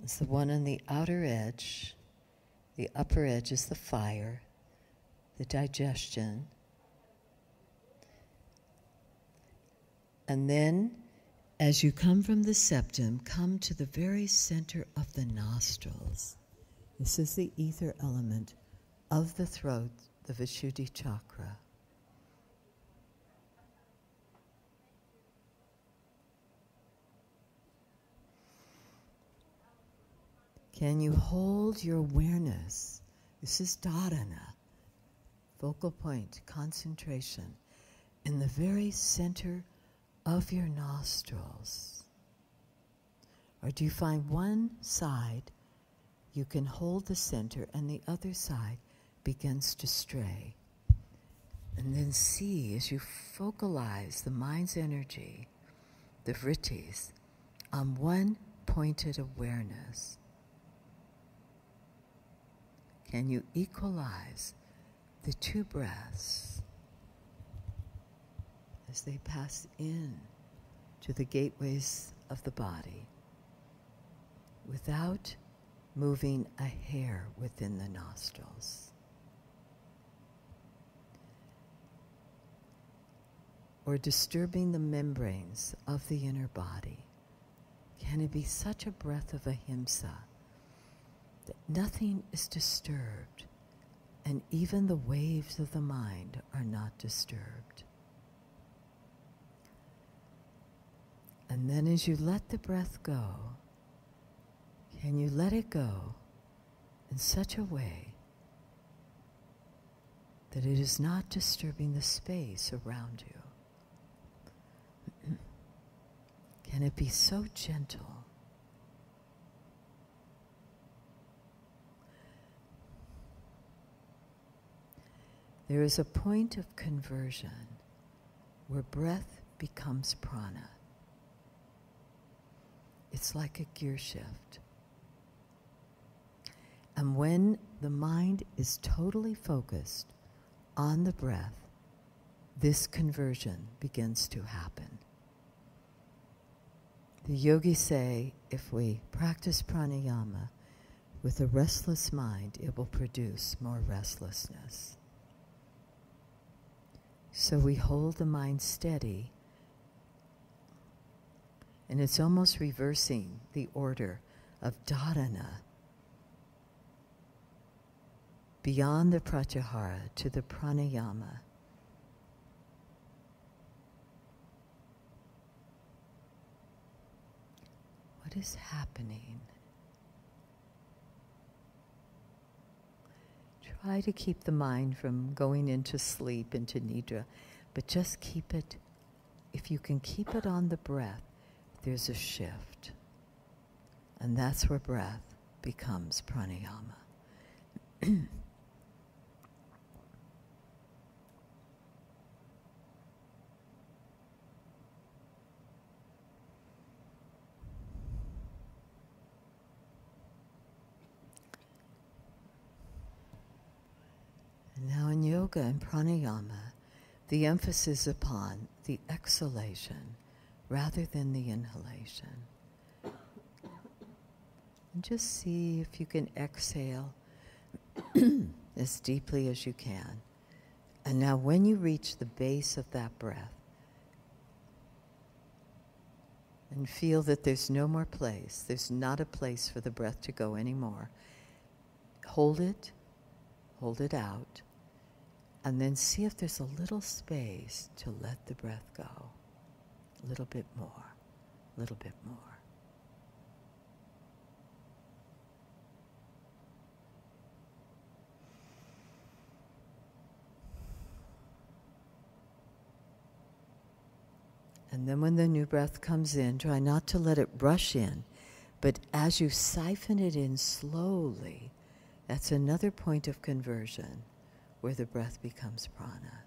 It's the one on the outer edge. The upper edge is the fire, the digestion. And then, as you come from the septum, come to the very center of the nostrils. This is the ether element of the throat, the Vishuddhi chakra. Can you hold your awareness? This is dharana, focal point, concentration, in the very center of your nostrils. Or do you find one side you can hold the center and the other side begins to stray? And then see as you focalize the mind's energy, the vrittis, on one pointed awareness. Can you equalize the two breaths as they pass in to the gateways of the body without moving a hair within the nostrils? Or disturbing the membranes of the inner body? Can it be such a breath of ahimsa that nothing is disturbed, and even the waves of the mind are not disturbed? And then as you let the breath go, can you let it go in such a way that it is not disturbing the space around you? Can it be so gentle? There is a point of conversion where breath becomes prana. It's like a gear shift. And when the mind is totally focused on the breath, this conversion begins to happen. The yogis say if we practice pranayama with a restless mind, it will produce more restlessness. So we hold the mind steady, and it's almost reversing the order of dharana, beyond the pratyahara to the pranayama. What is happening? Try to keep the mind from going into sleep, into nidra, but just keep it, if you can keep it on the breath, there's a shift. And that's where breath becomes pranayama. yoga and pranayama, the emphasis upon the exhalation rather than the inhalation. And just see if you can exhale as deeply as you can. And now when you reach the base of that breath, and feel that there's no more place, there's not a place for the breath to go anymore, hold it out, and then see if there's a little space to let the breath go. A little bit more, a little bit more. And then when the new breath comes in, try not to let it rush in, but as you siphon it in slowly, that's another point of conversion where the breath becomes prana.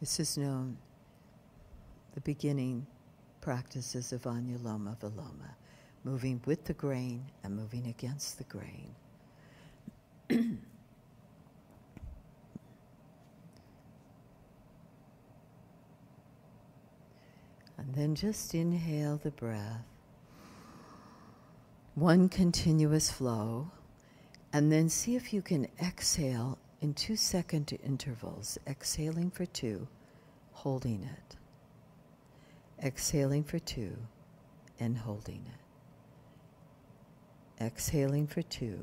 This is known, the beginning practices of Anuloma Viloma, moving with the grain and moving against the grain. And then just inhale the breath, one continuous flow, and then see if you can exhale in 2-second intervals, exhaling for 2, holding it. Exhaling for 2 and holding it. Exhaling for 2,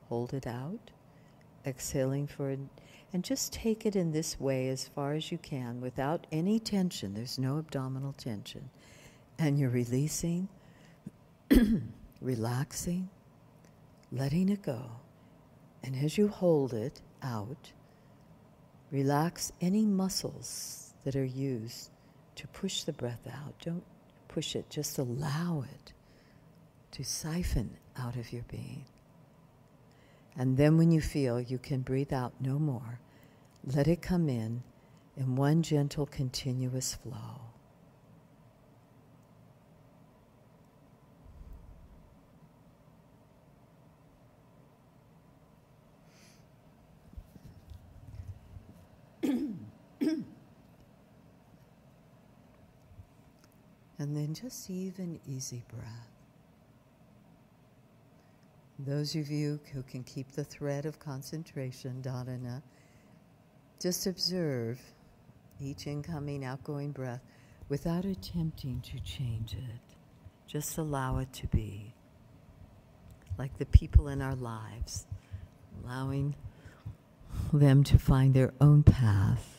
hold it out. Exhaling for, and just take it in this way as far as you can without any tension. There's no abdominal tension. And you're releasing, relaxing, letting it go. And as you hold it out, relax any muscles that are used to push the breath out. Don't push it, just allow it to siphon out of your being. And then when you feel you can breathe out no more, let it come in one gentle, continuous flow. And then just even, easy breath. Those of you who can keep the thread of concentration, dharana, just observe each incoming, outgoing breath without attempting to change it. Just allow it to be. Like the people in our lives, allowing them to find their own path.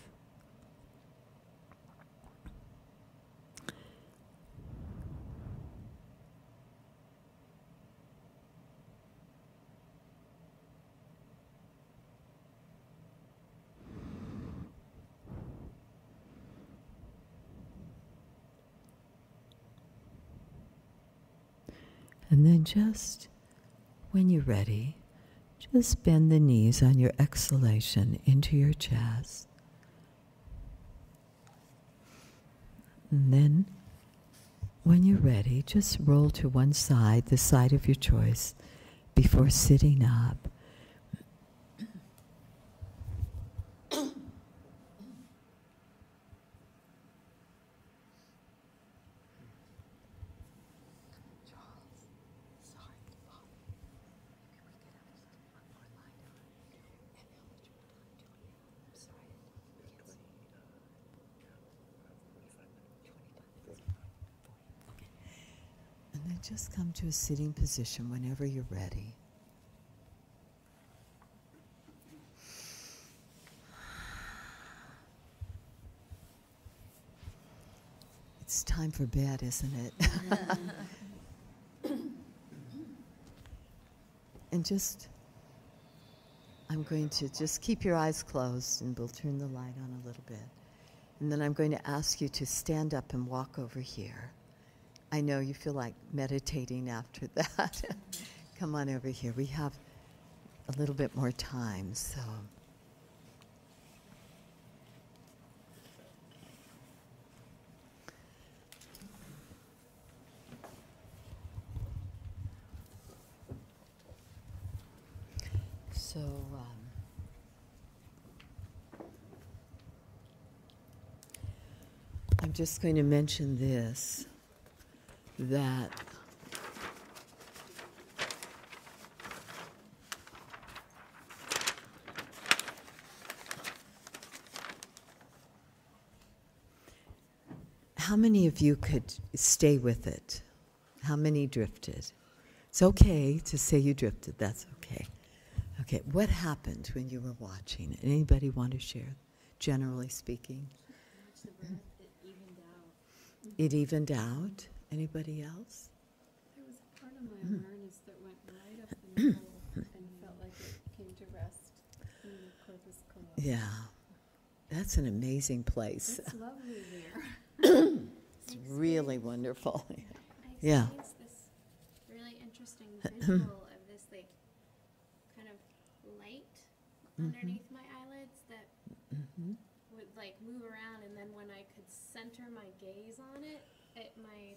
And then just, when you're ready, just bend the knees on your exhalation into your chest. And then, when you're ready, just roll to one side, the side of your choice, before sitting up. Just come to a sitting position whenever you're ready. It's time for bed, isn't it? And just, I'm going to just keep your eyes closed and we'll turn the light on a little bit. And then I'm going to ask you to stand up and walk over here. I know you feel like meditating after that. Come on over here. We have a little bit more time, so. So, I'm just going to mention this, that how many of you could stay with it? How many drifted? It's okay to say you drifted, that's okay. Okay, what happened when you were watching? Anybody want to share, generally speaking? Watch the breath, it evened out. It evened out. Anybody else? There was a part of my awareness that went right up the middle and felt like it came to rest in the corpus callosum. Yeah, that's an amazing place. It's lovely there. It's really wonderful. I Yeah. experienced this really interesting visual of this like kind of light underneath my eyelids that would like move around, and then when I could center my gaze on it, my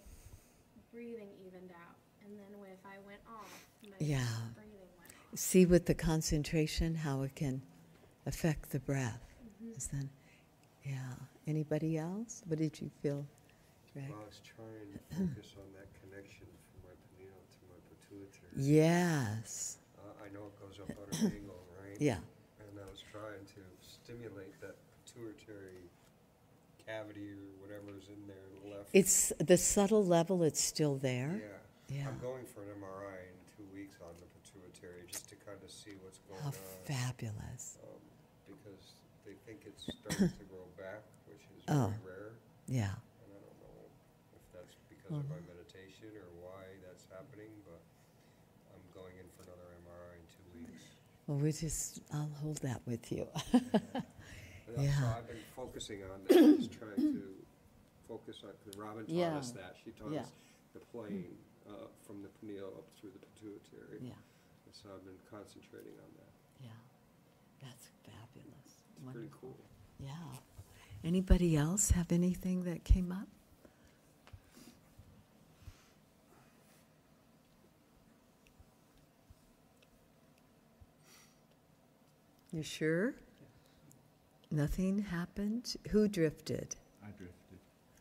breathing evened out, and then if I went off, my Yeah. breathing went off. See with the concentration how it can affect the breath. Is then, yeah. Anybody else? What did you feel? Right. Well, I was trying to focus on that connection from my pineal to my pituitary. Yes. I know it goes up on an angle, right? Yeah. And I was trying to stimulate that pituitary cavity or whatever's in there on the left. It's the subtle level. It's still there. Yeah. Yeah. I'm going for an MRI in 2 weeks on the pituitary just to kind of see what's going How on. fabulous. Because they think it's starting to grow back, which is Oh. very rare. Yeah. And I don't know if that's because of my meditation or why that's happening, but I'm going in for another MRI in 2 weeks. Well, I'll hold that with you. So Yeah. I've been focusing on that, just trying to focus on, because Robin taught Yeah. us that. She taught Yeah. us the plane from the pineal up through the pituitary. Yeah. And so I've been concentrating on that. Yeah. That's fabulous. It's pretty Wonderful. cool. Yeah. Anybody else have anything that came up? You sure? Nothing happened? Who drifted? I drifted.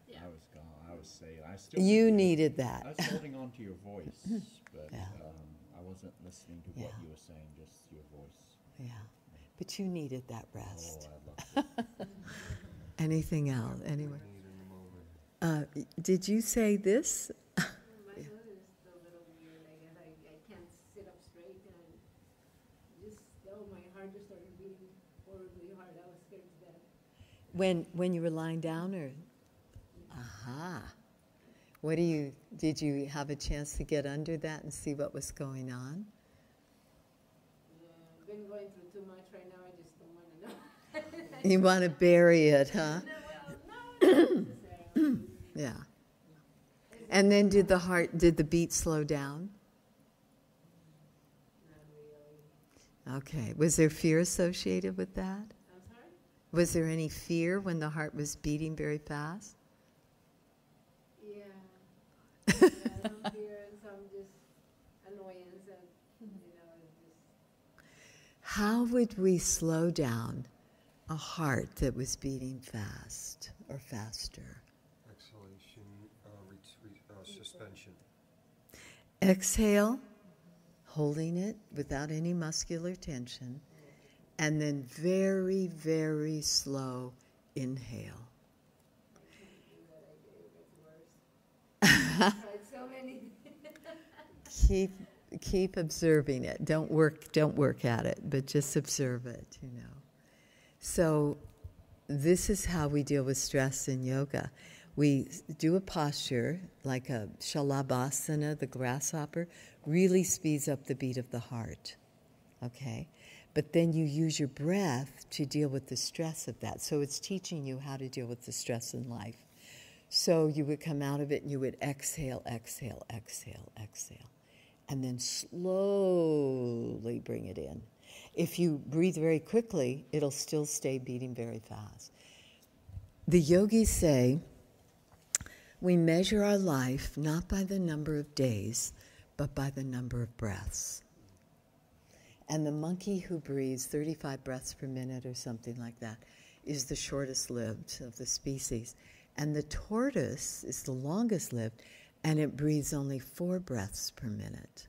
Yeah. I was gone. I was saying. I still. You drifted. needed I that. was holding on to your voice, but Yeah. I wasn't listening to what Yeah. you were saying. Just your voice. Yeah. But you needed that Oh, rest. I loved it. Anything else? Anyway. I need in the moment. Did you say this? My nose is a little weird, I guess. I can't sit up straight, and my heart just started beating horribly hard. I was scared to death. When you were lying down, or? Aha. Did you have a chance to get under that and see what was going on? I've been going through too much right now. I just don't want to know. You want to bury it, huh? No, not necessarily. Yeah. And then did the beat slow down? Not really. Okay. Was there fear associated with that? I'm sorry? Was there any fear when the heart was beating very fast? Yeah. Some fear and some just annoyance and, just. How would we slow down a heart that was beating fast or faster? Exhalation, suspension. Exhale, holding it without any muscular tension, and then very, very slow inhale. Tried so many. Keep observing it. Don't work at it, but just observe it, So this is how we deal with stress in yoga. We do a posture like a shalabhasana, the grasshopper, really speeds up the beat of the heart. Okay? But then you use your breath to deal with the stress of that. So it's teaching you how to deal with the stress in life. So you would come out of it and you would exhale, exhale, exhale, exhale. And then slowly bring it in. If you breathe very quickly, it'll still stay beating very fast. The yogis say we measure our life not by the number of days, but by the number of breaths. And the monkey who breathes 35 breaths per minute or something like that is the shortest lived of the species. And the tortoise is the longest lived, and it breathes only 4 breaths per minute.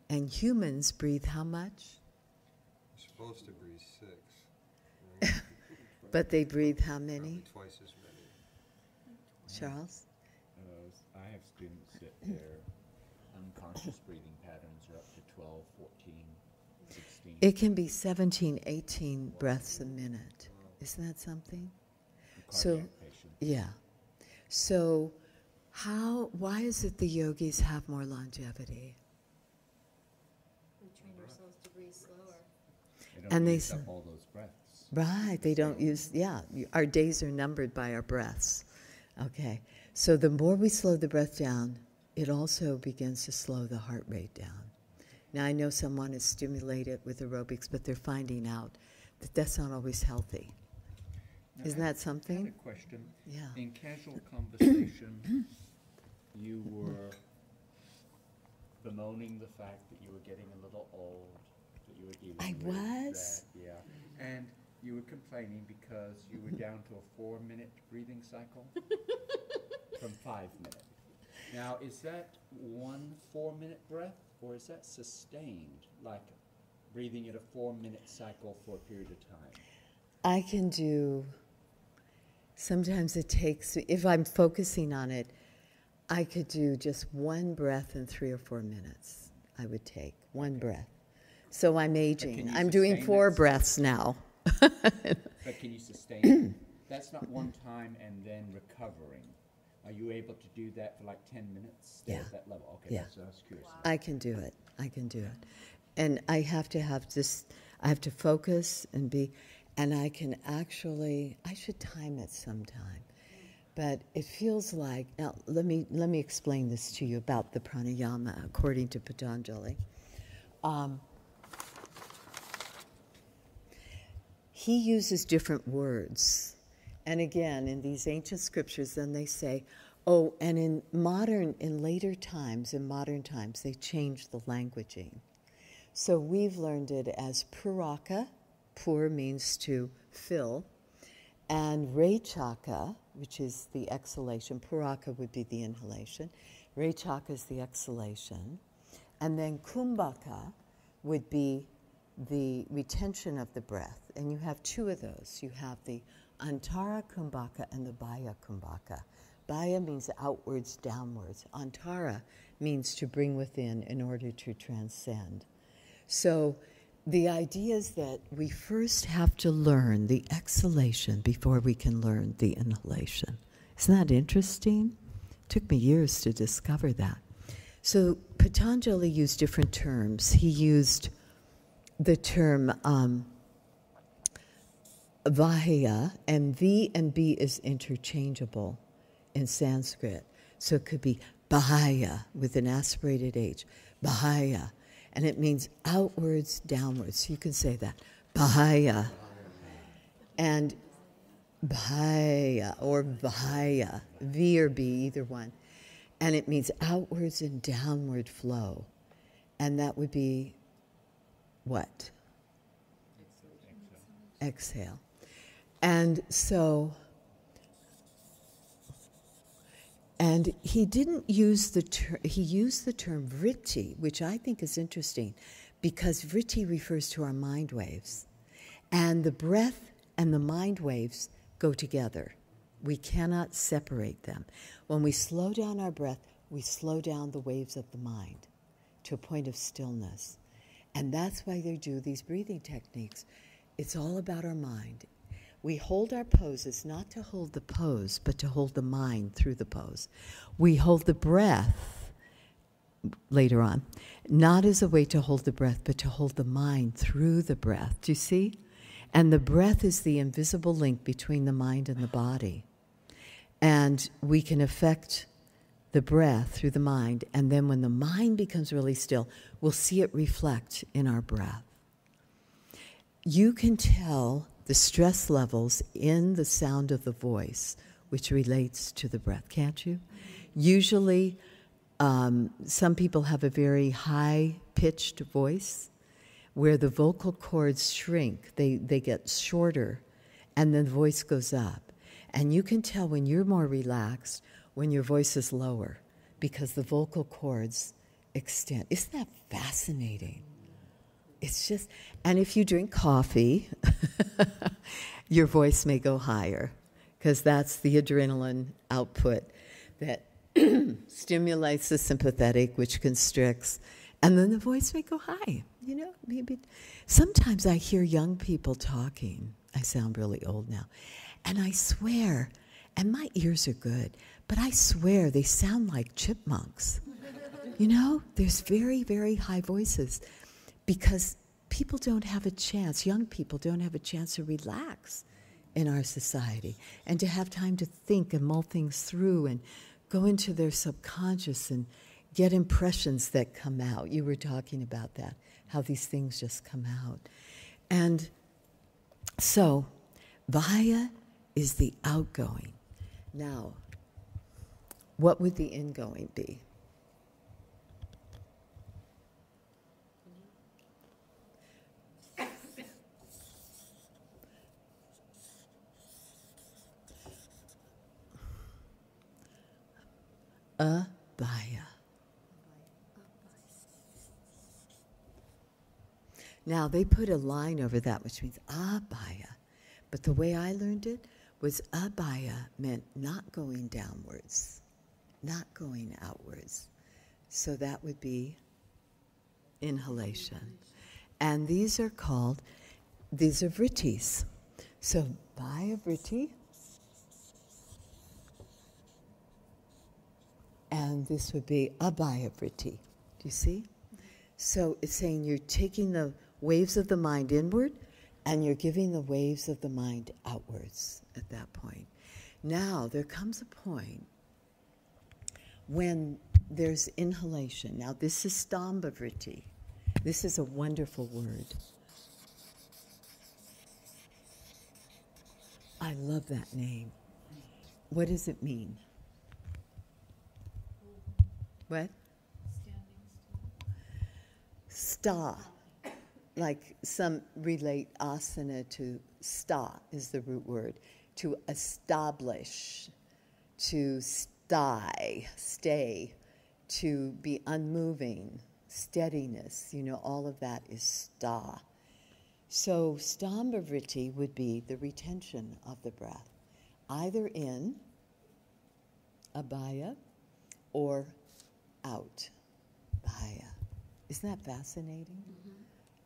And humans breathe how much? You're supposed to breathe 6. Right? But they breathe how many? Probably twice as many. Charles? I have students that their unconscious breathing patterns are up to 12, 14, 16. It can be 17, 18 breaths a minute. Isn't that something? So, Cardiac patients. yeah. So, why is it the yogis have more longevity? We train ourselves to breathe slower. They don't And they use up s- all those breaths. Right, they don't use, our days are numbered by our breaths. Okay, so the more we slow the breath down, it also begins to slow the heart rate down. Now, I know some want to stimulate it with aerobics, but they're finding out that that's not always healthy. Now, Isn't I that had something? a question. Yeah. In casual conversation, you were bemoaning the fact that you were getting a little old, that you were dealing I with was? that, yeah. And you were complaining because you were down to a 4-minute breathing cycle from 5 minutes. Now, is that one 4-minute breath, or is that sustained, like breathing at a 4-minute cycle for a period of time? I can do, sometimes it takes, if I'm focusing on it, I could do just one breath in 3 or 4 minutes. I would take one breath. So I'm aging. you I'm doing sustain 4 that? breaths now. But can you sustain it? That's not one time and then recovering. Are you able to do that for like 10 minutes? Stay Yeah. at that level? Okay, Yeah. that's what I was curious about. I can do it. I can do it. And I have to have this, I have to focus and be, and I can actually, I should time it sometime. But it feels like, now let me explain this to you about the pranayama according to Patanjali. He uses different words. And again, in these ancient scriptures, then they say, oh, and in modern times, they changed the languaging. So we've learned it as puraka, pur means to fill, and rechaka, which is the exhalation. Puraka would be the inhalation. Rechaka is the exhalation. And then kumbhaka would be the retention of the breath. And you have 2 of those. You have the antara kumbhaka and the baya kumbhaka. Baya means outwards, downwards. Antara means to bring within in order to transcend. So the idea is that we first have to learn the exhalation before we can learn the inhalation. Isn't that interesting? It took me years to discover that. So Patanjali used different terms. He used the term vahya, and V and B is interchangeable in Sanskrit. So it could be bahaya with an aspirated H, bahaya. And it means outwards, downwards. So you can say that, bahaya. And bahaya or vahaya, V or B, either one. And it means outwards and downward flow. And that would be what? Exhale. And so, and he didn't use the term, he used the term vritti, which I think is interesting, because vritti refers to our mind waves. And the breath and the mind waves go together. We cannot separate them. When we slow down our breath, we slow down the waves of the mind to a point of stillness. And that's why they do these breathing techniques. It's all about our mind. We hold our poses not to hold the pose, but to hold the mind through the pose. We hold the breath later on, not as a way to hold the breath, but to hold the mind through the breath. Do you see? And the breath is the invisible link between the mind and the body. And we can affect the breath through the mind, and then when the mind becomes really still, we'll see it reflect in our breath. you can tell the stress levels in the sound of the voice, which relates to the breath, can't you? Usually, some people have a very high-pitched voice where the vocal cords shrink. They get shorter, and then the voice goes up. And you can tell when you're more relaxed when your voice is lower because the vocal cords extend. Isn't that fascinating? It's just, and if you drink coffee, your voice may go higher because that's the adrenaline output that stimulates the sympathetic, which constricts, and then the voice may go high. You know, maybe sometimes I hear young people talking. I sound really old now, and I swear, and my ears are good, but I swear they sound like chipmunks. You know, there's very, very high voices because people don't have a chance, young people don't have a chance to relax in our society and to have time to think and mull things through and go into their subconscious and get impressions that come out. You were talking about that, how these things just come out. And so, Vaya is the outgoing. Now, what would the ingoing be? Abhaya. Now, they put a line over that, which means abhaya. But the way I learned it was abhaya meant not going downwards, not going outwards. So that would be inhalation. And these are vrittis. So, Vaya vritti. And this would be abhaya vritti. Do you see? So it's saying you're taking the waves of the mind inward and you're giving the waves of the mind outwards at that point. Now, there comes a point when there's inhalation. Now, this is stamba vritti. This is a wonderful word. I love that name. What does it mean? What? Sta. Like some relate asana to sta is the root word. To establish, to stay, to be unmoving, steadiness, you know, all of that is sta. So stamba vritti would be the retention of the breath, either in abhaya or out, bhaya. Isn't that fascinating? Mm-hmm.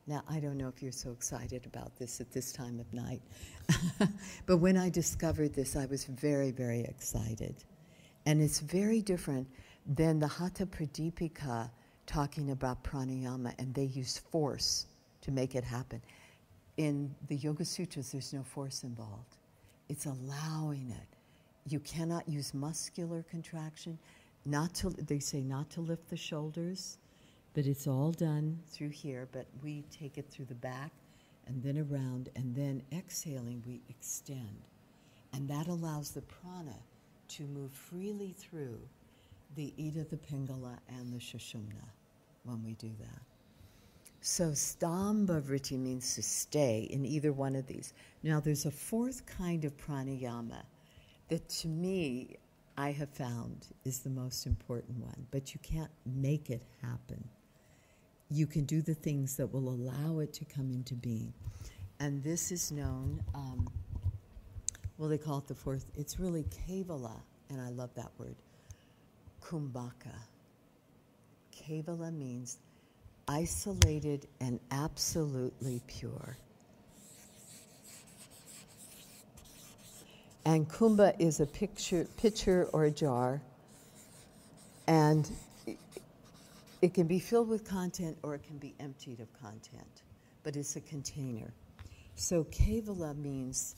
Now, I don't know if you're so excited about this at this time of night, but when I discovered this, I was very, very excited. And it's very different than the Hatha Pradipika talking about pranayama, and they use force to make it happen. In the Yoga Sutras, there's no force involved. It's allowing it. You cannot use muscular contraction. They say not to lift the shoulders, but it's all done through here, but we take it through the back and then around, and then exhaling, we extend. And that allows the prana to move freely through the Ida, the Pingala, and the Sushumna when we do that. So stamba vritti means to stay in either one of these. Now there's a fourth kind of pranayama that to me I have found is the most important one, but you can't make it happen. You can do the things that will allow it to come into being. And this is known, well, they call it the fourth, it's really kevala, and I love that word, kumbhaka. Kevala means isolated and absolutely pure. And kumbha is a pitcher or a jar, and it can be filled with content or it can be emptied of content, but it's a container. So kevala means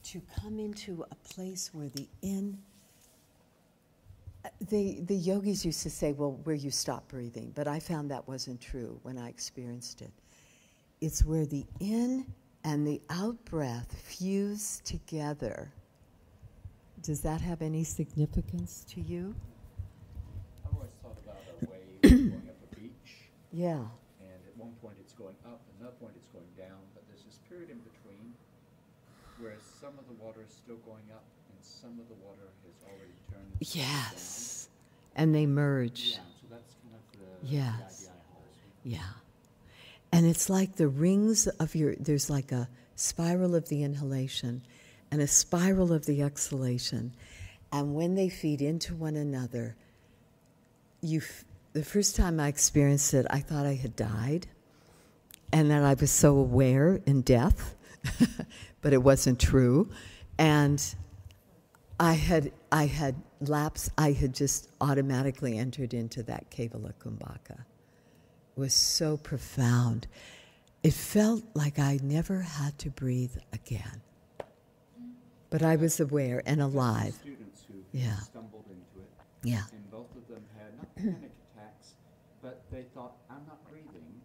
to come into a place where the yogis used to say, well, where you stop breathing, but I found that wasn't true when I experienced it. it's where the in and the out breath fuse together. Does that have any significance to you? I've always thought about a wave going up a beach, Yeah. and at one point it's going up, at another point it's going down, but there's this period in between where some of the water is still going up and some of the water has already turned Yes. And they merge. down. Yeah, so that's kind of the Yes. idea I hold. Yeah. And it's like the rings of there's like a spiral of the inhalation and a spiral of the exhalation. And when they feed into one another, the first time I experienced it, I thought I had died and that I was so aware in death, but it wasn't true. And I had lapsed, I had just automatically entered into that Kevala Kumbhaka. It was so profound. It felt like I never had to breathe again. But I was aware and alive. Students who Yeah. stumbled into it, Yeah. and both of them had not panic attacks, but they thought, I'm not breathing.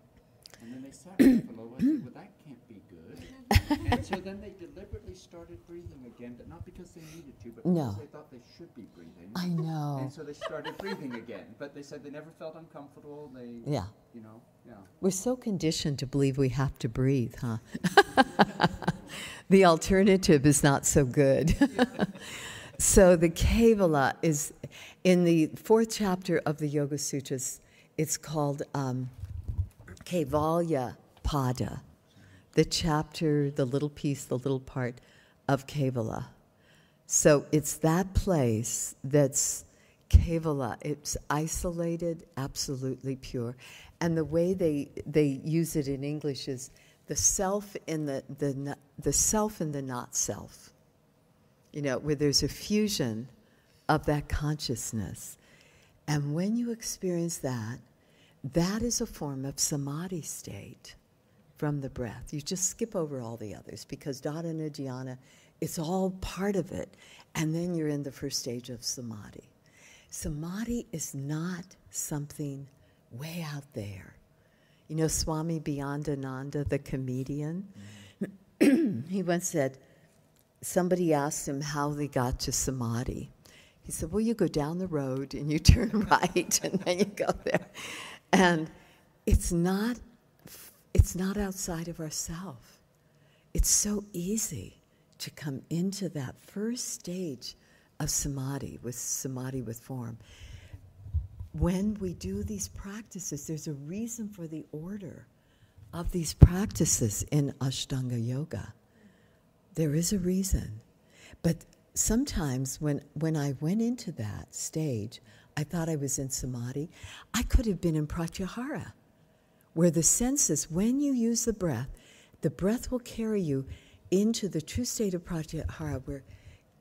And then they sat there for a little while and said, well, that can't be good. And so then they deliberately started breathing again, but not because they needed to, but No. because they thought they should be breathing. I know. And so they started breathing again. But they said they never felt uncomfortable. They, Yeah. you know, yeah. We're so conditioned to believe we have to breathe, huh? The alternative is not so good. So the Kevala is, in the 4th chapter of the Yoga Sutras, it's called Kevalya Pada, the chapter, the little piece, the little part of Kevala. So it's that place that's Kevala. It's isolated, absolutely pure. And the way they use it in English is the self in the self in the not self. You know, where there's a fusion of that consciousness. And when you experience that, that is a form of samadhi state from the breath. You just skip over all the others because dharana, dhyana, it's all part of it. And then you're in the first stage of samadhi. Samadhi is not something way out there. You know, Swami Beyondananda, the comedian, he once said, somebody asked him how they got to samadhi. He said, well, you go down the road and you turn right and then you go there. And it's not outside of ourself. It's so easy to come into that first stage of samadhi with form. When we do these practices, there's a reason for the order of these practices in Ashtanga Yoga. There is a reason. But sometimes when I went into that stage, I thought I was in samadhi. I could have been in pratyahara, where the senses, when you use the breath will carry you into the true state of pratyahara, where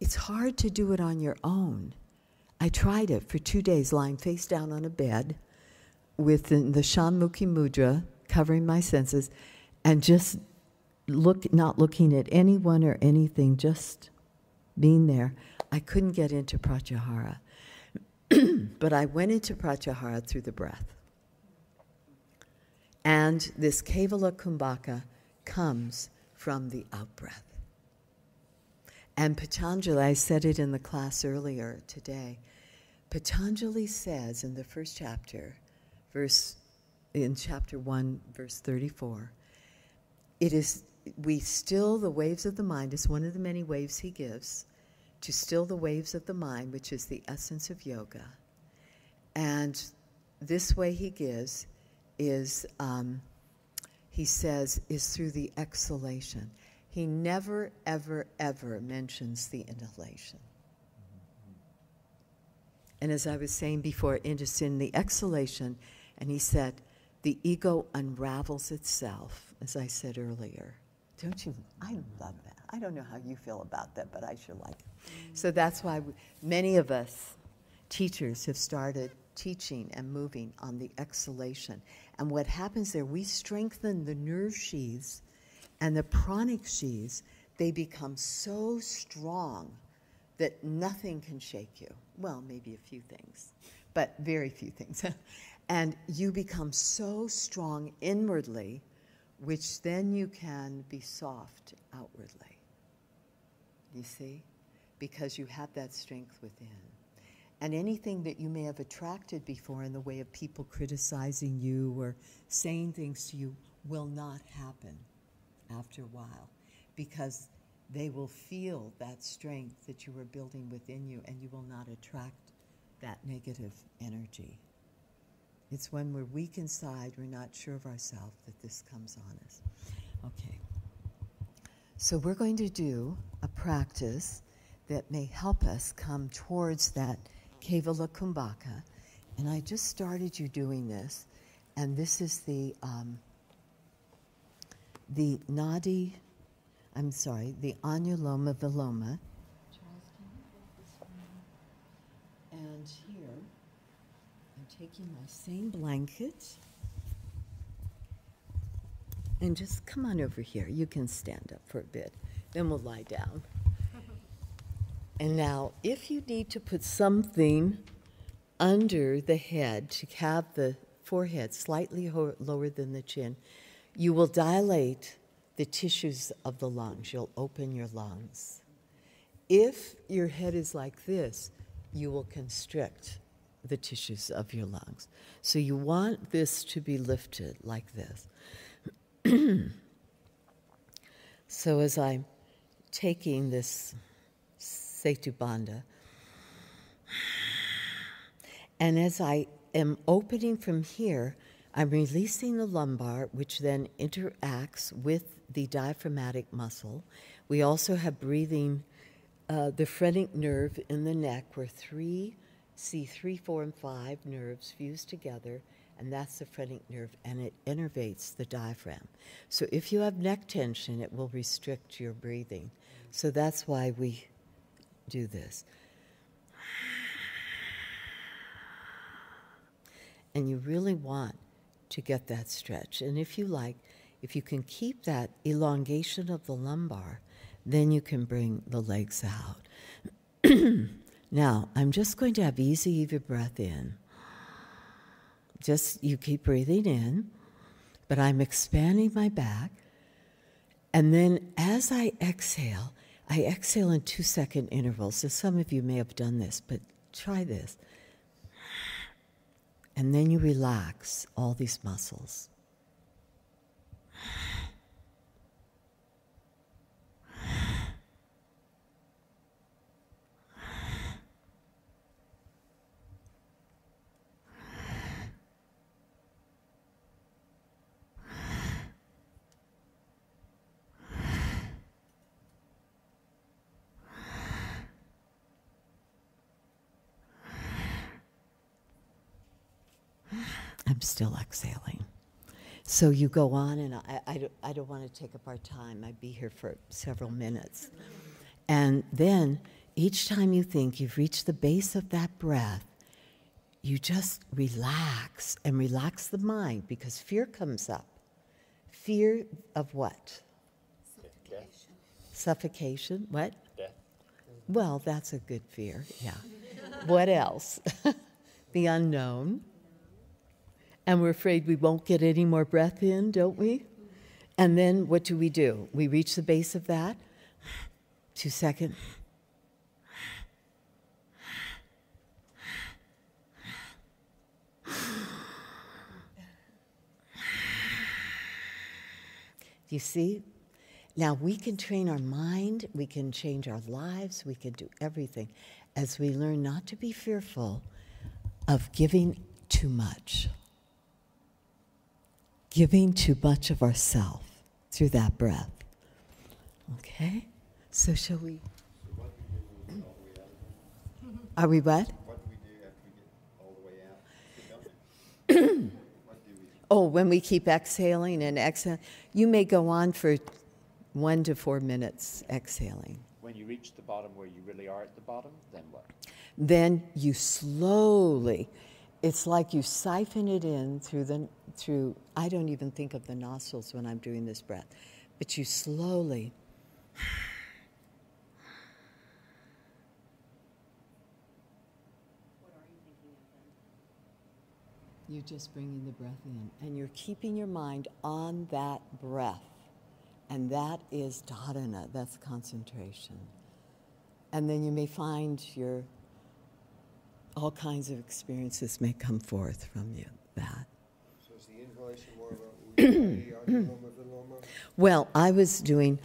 it's hard to do it on your own. I tried it for 2 days, lying face down on a bed with the Shanmukhi Mudra, covering my senses, and just not looking at anyone or anything, just being there. I couldn't get into pratyahara. But I went into pratyahara through the breath. And this Kevala Kumbhaka comes from the out-breath. And Patanjali, I said it in the class earlier today, Patanjali says in the first chapter, in chapter 1, verse 34, we still the waves of the mind is one of the many waves he gives, to still the waves of the mind, which is the essence of yoga. And this way he gives is, he says, is through the exhalation. He never, ever, ever mentions the inhalation. And as I was saying before, it's in the exhalation, and he said, the ego unravels itself, as I said earlier. Don't you? I love that. I don't know how you feel about that, but I sure like it. So that's why many of us teachers have started teaching and moving on the exhalation. And what happens there, we strengthen the nerve sheaths and the pranic sheaths. They become so strong that nothing can shake you. Well, maybe a few things, but very few things. And you become so strong inwardly which then you can be soft outwardly. You see? Because you have that strength within. And anything that you may have attracted before in the way of people criticizing you or saying things to you will not happen after a while, because they will feel that strength that you are building within you, and you will not attract that negative energy. It's when we're weak inside, we're not sure of ourselves, that this comes on us. Okay. So we're going to do a practice that may help us come towards that Kevala Kumbhaka. And I just started you doing this, and this is the Anuloma Viloma. Charles, can you hold this for me? And here, I'm taking my same blanket. And just come on over here. You can stand up for a bit. Then we'll lie down. And now, if you need to put something under the head to have the forehead slightly lower than the chin, you will dilate the tissues of the lungs. You'll open your lungs. If your head is like this, you will constrict the tissues of your lungs. So you want this to be lifted like this. So as I'm taking this Setu Bandha, and as I am opening from here, I'm releasing the lumbar, which then interacts with the diaphragmatic muscle. We also have breathing, the phrenic nerve in the neck, where 3, 4, and 5 nerves fuse together, and that's the phrenic nerve, and it innervates the diaphragm. So if you have neck tension, it will restrict your breathing. So that's why we do this. And you really want to get that stretch. And if you like, if you can keep that elongation of the lumbar, then you can bring the legs out. Now, I'm just going to have easy breath in. Just, you keep breathing in, but I'm expanding my back. And then as I exhale in 2-second intervals. So some of you may have done this, but try this. And then you relax all these muscles. I'm still exhaling. So you go on, and I don't want to take up our time. I'd be here for several minutes. And then each time you think you've reached the base of that breath, you just relax and relax the mind, because fear comes up. Fear of what? Death. Suffocation. What? Death. Well, that's a good fear, yeah. What else? The unknown. And we're afraid we won't get any more breath in, don't we? And then what do? We reach the base of that. 2 seconds. You see? Now we can train our mind, we can change our lives, we can do everything as we learn not to be fearful of giving too much. Giving too much of ourselves through that breath. Okay? So shall we? So what do we do when we get all the way out of it? Are we what? What do we do after we get all the way out? What do we do? Oh, when we keep exhaling and exhaling. You may go on for 1 to 4 minutes exhaling. When you reach the bottom where you really are at the bottom, then what? Then you slowly, it's like you siphon it in through, I don't even think of the nostrils when I'm doing this breath, but you slowly You're just bringing the breath in, and you're keeping your mind on that breath. And that is dharana, that's concentration. And then you may find all kinds of experiences may come forth from you, that. So is the inhalation more about ujjayi, anuloma, viloma? Well, I was doing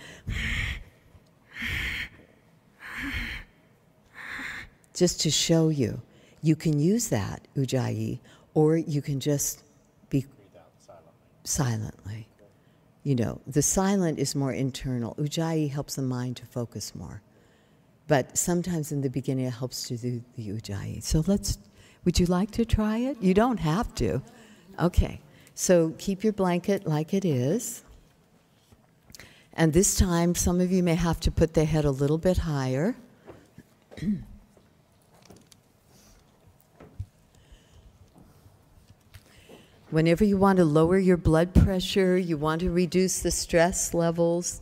just to show you. You can use that, ujjayi, or you can just be Breathe out silently. silently. You know, the silent is more internal. Ujjayi helps the mind to focus more. But sometimes in the beginning it helps to do the ujjayi. So would you like to try it? You don't have to. Okay. So keep your blanket like it is. And this time, some of you may have to put the head a little bit higher. Whenever you want to lower your blood pressure, you want to reduce the stress levels,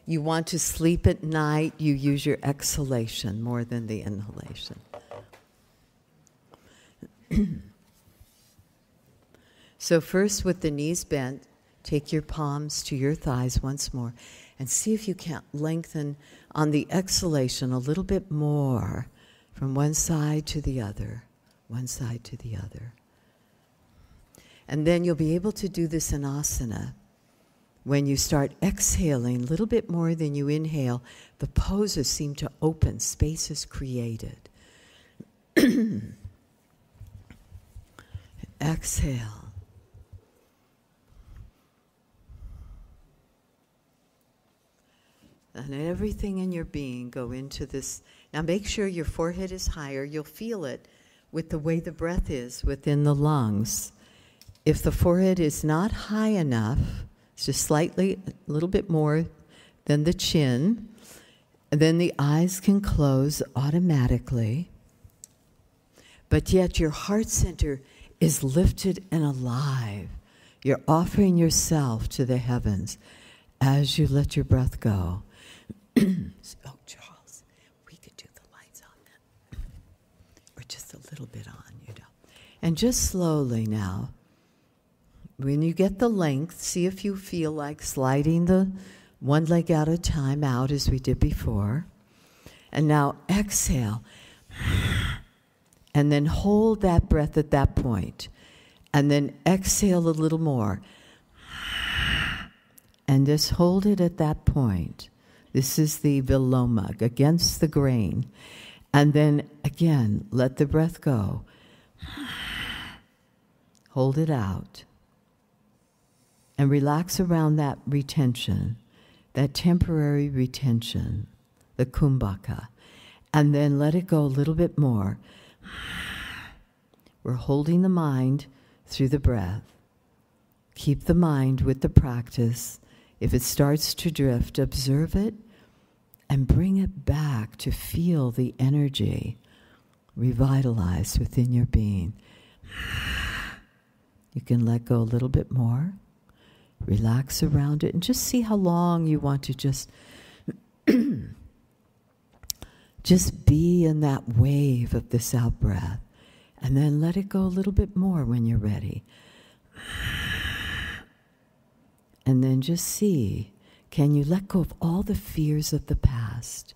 you want to sleep at night, you use your exhalation more than the inhalation. So first, with the knees bent, take your palms to your thighs once more and see if you can't lengthen on the exhalation a little bit more from one side to the other, one side to the other. And then you'll be able to do this in asana. When you start exhaling a little bit more than you inhale, the poses seem to open, space is created. Exhale. And everything in your being go into this. Now make sure your forehead is higher. You'll feel it with the way the breath is within the lungs. If the forehead is not high enough, it's just slightly, a little bit more than the chin, then the eyes can close automatically. But yet your heart center is lifted and alive. You're offering yourself to the heavens as you let your breath go. Oh, Charles, we could do the lights on that. Or just a little bit on, you know. And just slowly now, when you get the length, see if you feel like sliding the one leg at a time out as we did before. And now exhale. And then hold that breath at that point. And then exhale a little more. And just hold it at that point. This is the viloma, against the grain. And then again, let the breath go. Hold it out. And relax around that retention, that temporary retention, the kumbhaka. And then let it go a little bit more. We're holding the mind through the breath. Keep the mind with the practice. If it starts to drift, observe it and bring it back to feel the energy revitalized within your being. You can let go a little bit more. Relax around it and just see how long you want to just be in that wave of this out-breath. And then let it go a little bit more when you're ready. And then just see, can you let go of all the fears of the past?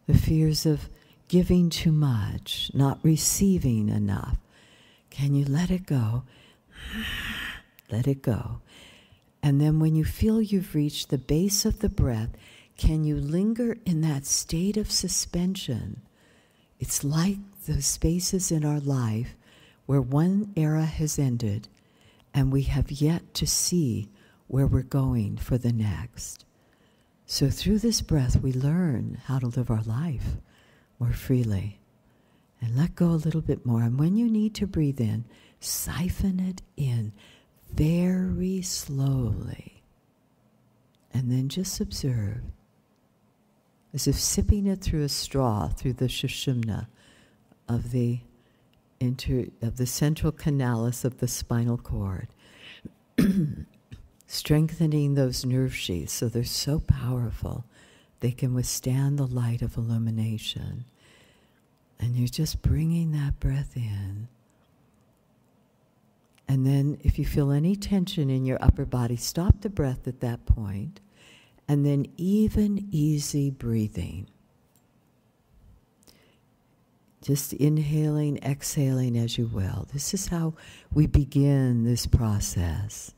The fears of giving too much, not receiving enough. Can you let it go? Let it go. And then when you feel you've reached the base of the breath, can you linger in that state of suspension? It's like the spaces in our life where one era has ended and we have yet to see where we're going for the next. So through this breath, we learn how to live our life more freely and let go a little bit more. And when you need to breathe in, siphon it in very slowly. And then just observe, as if sipping it through a straw, through the sushumna of the central canalis of the spinal cord. Strengthening those nerve sheaths so they're so powerful they can withstand the light of illumination. And you're just bringing that breath in And then if you feel any tension in your upper body, stop the breath at that point. And then even easy breathing. Just inhaling, exhaling as you will. This is how we begin this process.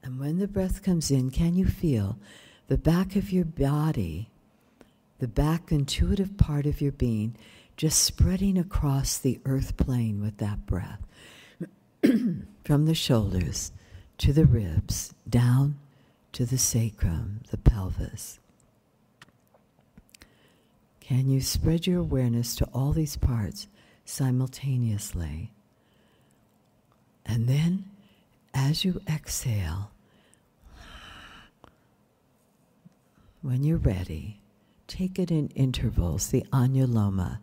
And when the breath comes in, can you feel the back of your body, the back intuitive part of your being, just spreading across the earth plane with that breath? From the shoulders to the ribs, down to the sacrum, the pelvis. Can you spread your awareness to all these parts simultaneously? And then, as you exhale, when you're ready, take it in intervals, the anuloma,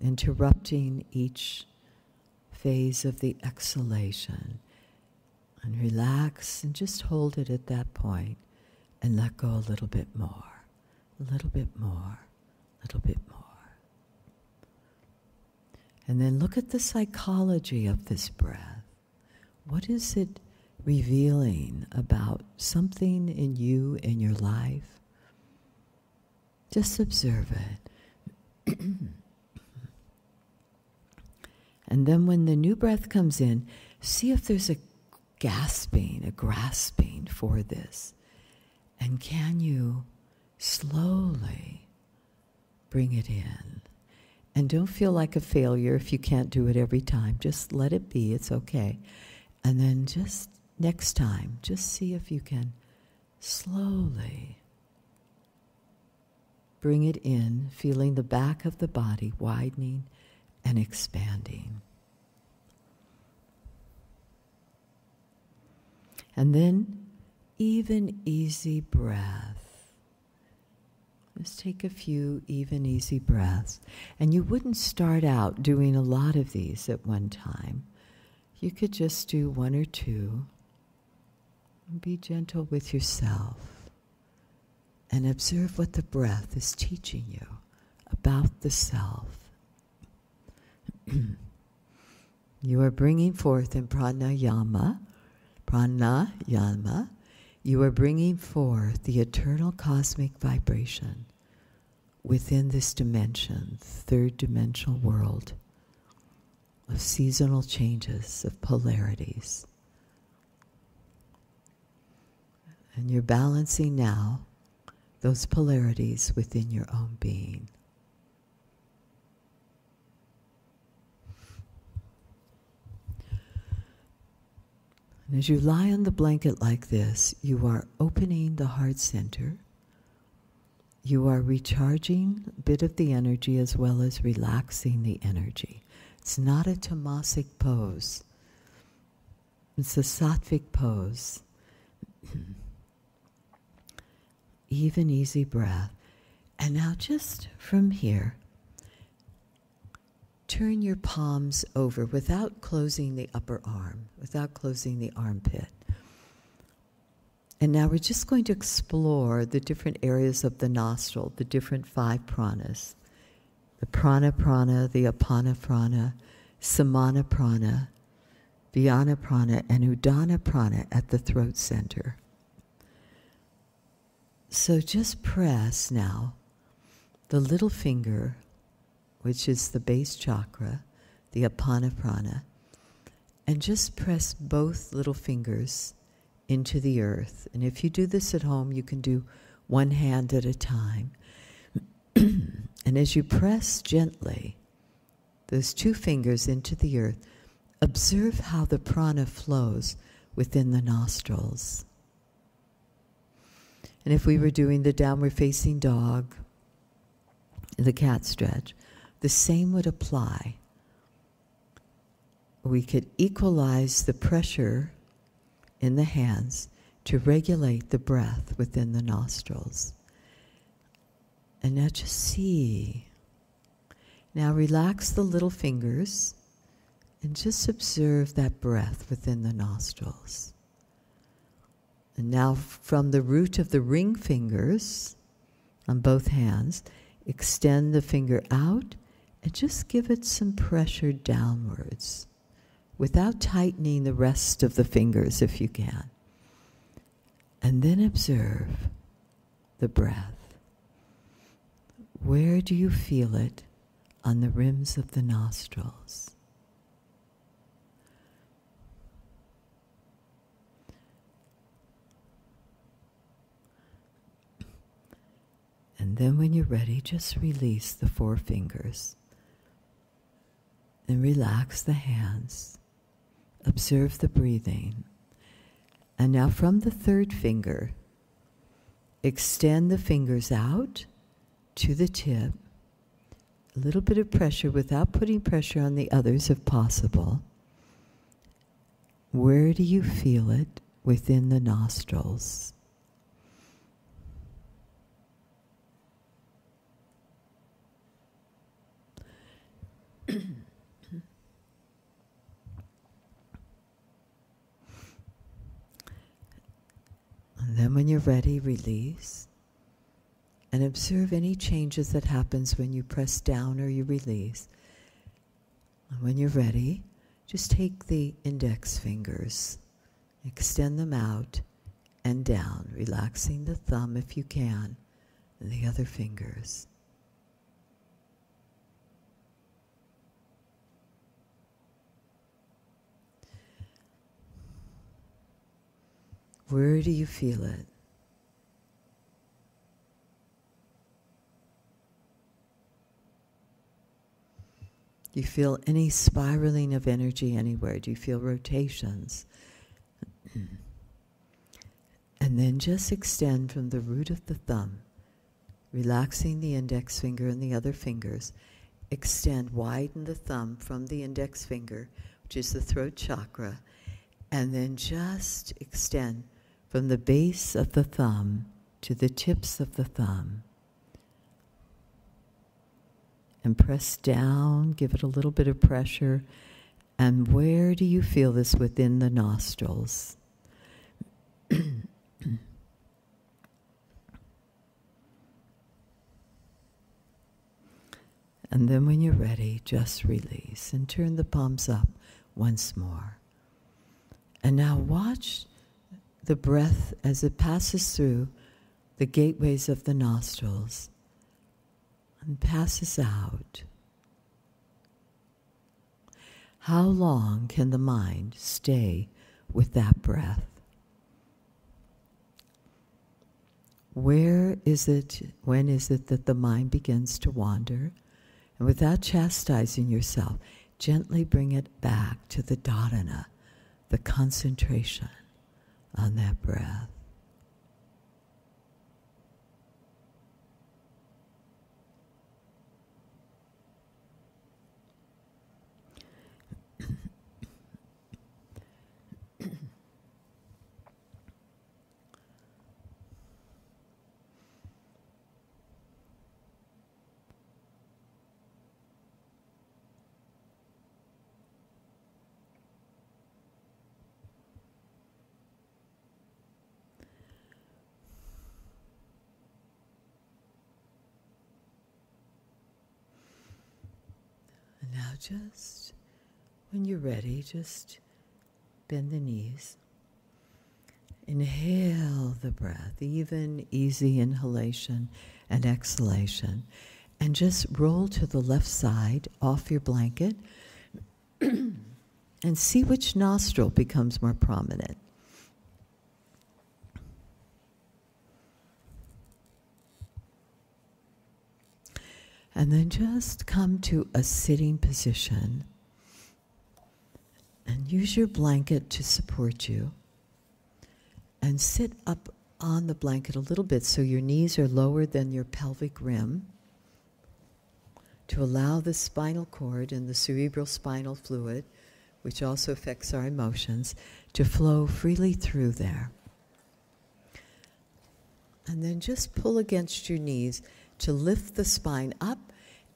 interrupting each phase of the exhalation. And relax and just hold it at that point and let go a little bit more, a little bit more, a little bit more. And then look at the psychology of this breath. What is it revealing about something in you, in your life? Just observe it. And then when the new breath comes in, see if there's a gasping, a grasping for this. And can you slowly bring it in? And don't feel like a failure if you can't do it every time. Just let it be, it's okay. And then just next time, just see if you can slowly bring it in, feeling the back of the body widening and expanding. And then, even easy breath. Just take a few even easy breaths. And you wouldn't start out doing a lot of these at one time. You could just do one or two. And be gentle with yourself. And observe what the breath is teaching you about the self. You are bringing forth in pranayama, you are bringing forth the eternal cosmic vibration within this dimension, third dimensional world of seasonal changes, of polarities. And you're balancing now those polarities within your own being. And as you lie on the blanket like this, you are opening the heart center. You are recharging a bit of the energy as well as relaxing the energy. It's not a tamasic pose. It's a sattvic pose. Even easy breath. And now just from here, turn your palms over without closing the upper arm, without closing the armpit. And now we're just going to explore the different areas of the nostril, the different 5 pranas. The prana prana, the apana prana, samana prana, vyana prana, and udana prana at the throat center. So just press now the little finger, which is the base chakra, the apana prana, and just press both little fingers into the earth. And if you do this at home, you can do one hand at a time. And as you press gently those 2 fingers into the earth, observe how the prana flows within the nostrils. And if we were doing the downward facing dog, the cat stretch, the same would apply. We could equalize the pressure in the hands to regulate the breath within the nostrils. And now just see. Now relax the little fingers and just observe that breath within the nostrils. And now from the root of the ring fingers, on both hands. Extend the finger out and just give it some pressure downwards without tightening the rest of the fingers if you can. And then observe the breath. Where do you feel it on the rims of the nostrils? And then when you're ready, just release the 4 fingers. And relax the hands. Observe the breathing. And now from the 3rd finger, extend the fingers out to the tip. A little bit of pressure without putting pressure on the others if possible. Where do you feel it within the nostrils? And then when you're ready, release. And observe any changes that happens when you press down or you release. And when you're ready, just take the index fingers, extend them out and down, relaxing the thumb if you can, and the other fingers. Where do you feel it? Do you feel any spiraling of energy anywhere? Do you feel rotations? And then just extend from the root of the thumb, relaxing the index finger and the other fingers. Extend, widen the thumb from the index finger, which is the throat chakra, and then just extend from the base of the thumb to the tips of the thumb. And press down, give it a little bit of pressure. And where do you feel this within the nostrils? And then when you're ready, just release and turn the palms up once more. And now watch the breath as it passes through the gateways of the nostrils and passes out. How long can the mind stay with that breath? Where is it, when is it that the mind begins to wander? And without chastising yourself, gently bring it back to the dharana, the concentration on that breath. Now just, when you're ready, just bend the knees. Inhale the breath, even easy inhalation and exhalation. And just roll to the left side off your blanket and see which nostril becomes more prominent. And then just come to a sitting position and use your blanket to support you. And sit up on the blanket a little bit so your knees are lower than your pelvic rim to allow the spinal cord and the cerebral spinal fluid, which also affects our emotions, to flow freely through there. And then just pull against your knees to lift the spine up,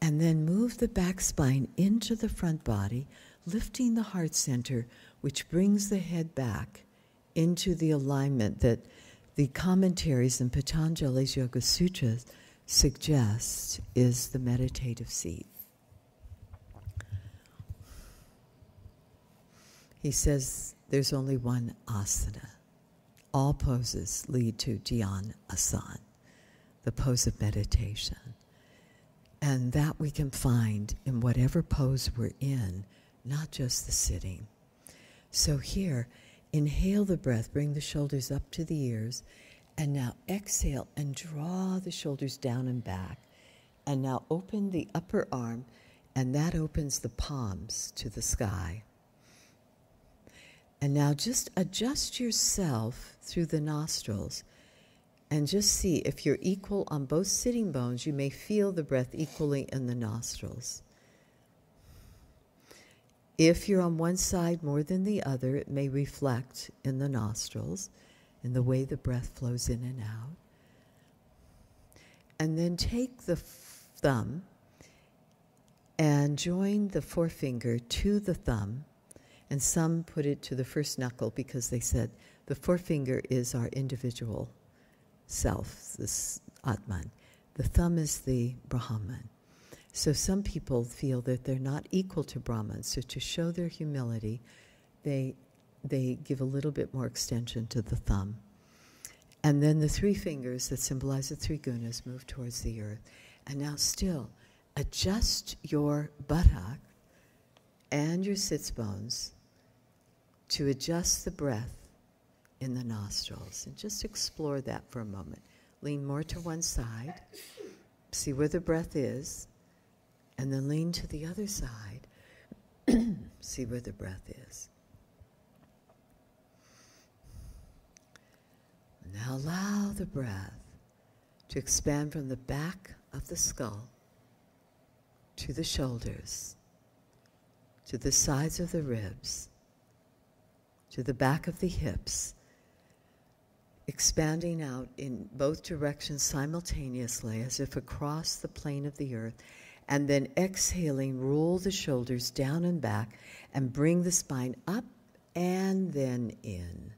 and then move the back spine into the front body, lifting the heart center, which brings the head back into the alignment that the commentaries in Patanjali's Yoga Sutras suggest is the meditative seat. He says there's only one asana. All poses lead to Dhyan Asana, the pose of meditation. And that we can find in whatever pose we're in, not just the sitting. So here, inhale the breath, bring the shoulders up to the ears, and now exhale and draw the shoulders down and back. And now open the upper arm, and that opens the palms to the sky. And now just adjust yourself through the nostrils and just see if you're equal on both sitting bones, you may feel the breath equally in the nostrils. If you're on one side more than the other, it may reflect in the nostrils, in the way the breath flows in and out. And then take the thumb and join the forefinger to the thumb, and some put it to the first knuckle because they said the forefinger is our individual self, this Atman. The thumb is the Brahman. So some people feel that they're not equal to Brahman, so to show their humility, they give a little bit more extension to the thumb. And then the three fingers that symbolize the three gunas move towards the earth. And now still, adjust your buttock and your sits bones to adjust the breath in the nostrils. And just explore that for a moment. Lean more to one side, see where the breath is, and then lean to the other side, see where the breath is. Now allow the breath to expand from the back of the skull to the shoulders, to the sides of the ribs, to the back of the hips, expanding out in both directions simultaneously as if across the plane of the earth, and then exhaling, roll the shoulders down and back and bring the spine up and then in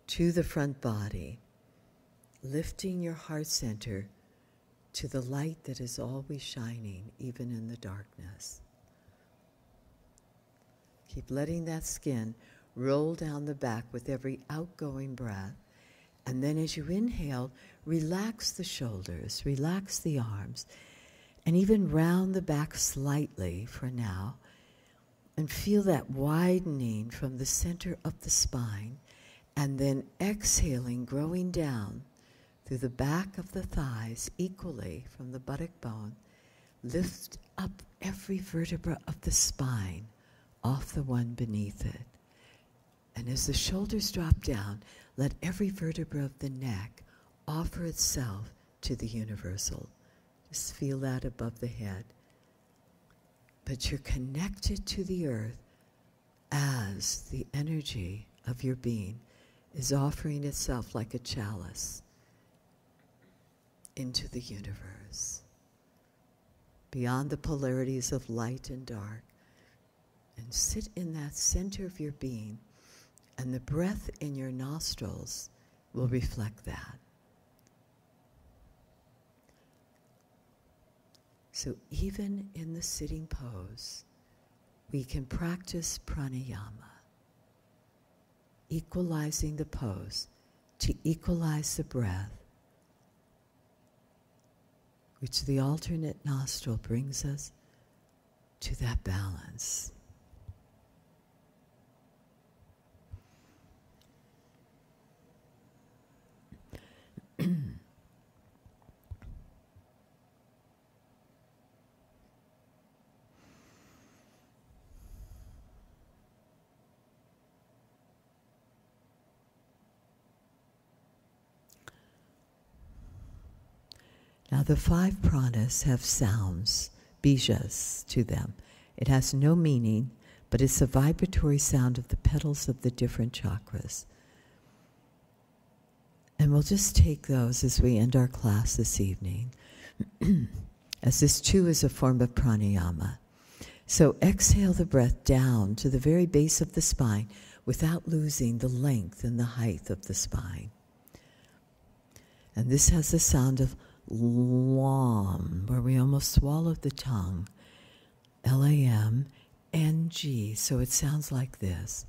to the front body, lifting your heart center to the light that is always shining, even in the darkness. Keep letting that skin roll down the back with every outgoing breath. And then as you inhale, relax the shoulders, relax the arms, and even round the back slightly for now. And feel that widening from the center of the spine. And then exhaling, growing down through the back of the thighs equally from the buttock bone. Lift up every vertebra of the spine off the one beneath it. And as the shoulders drop down, let every vertebra of the neck offer itself to the universal. Just feel that above the head. But you're connected to the earth as the energy of your being is offering itself like a chalice into the universe, beyond the polarities of light and dark, and sit in that center of your being, and the breath in your nostrils will reflect that. So even in the sitting pose, we can practice pranayama, equalizing the pose to equalize the breath, which the alternate nostril brings us to that balance. Now the 5 pranas have sounds, bijas, to them. It has no meaning, but it's the vibratory sound of the petals of the different chakras. And we'll just take those as we end our class this evening, as this too is a form of pranayama. So exhale the breath down to the very base of the spine without losing the length and the height of the spine. And this has the sound of Lam, where we almost swallowed the tongue. Lamng. So it sounds like this.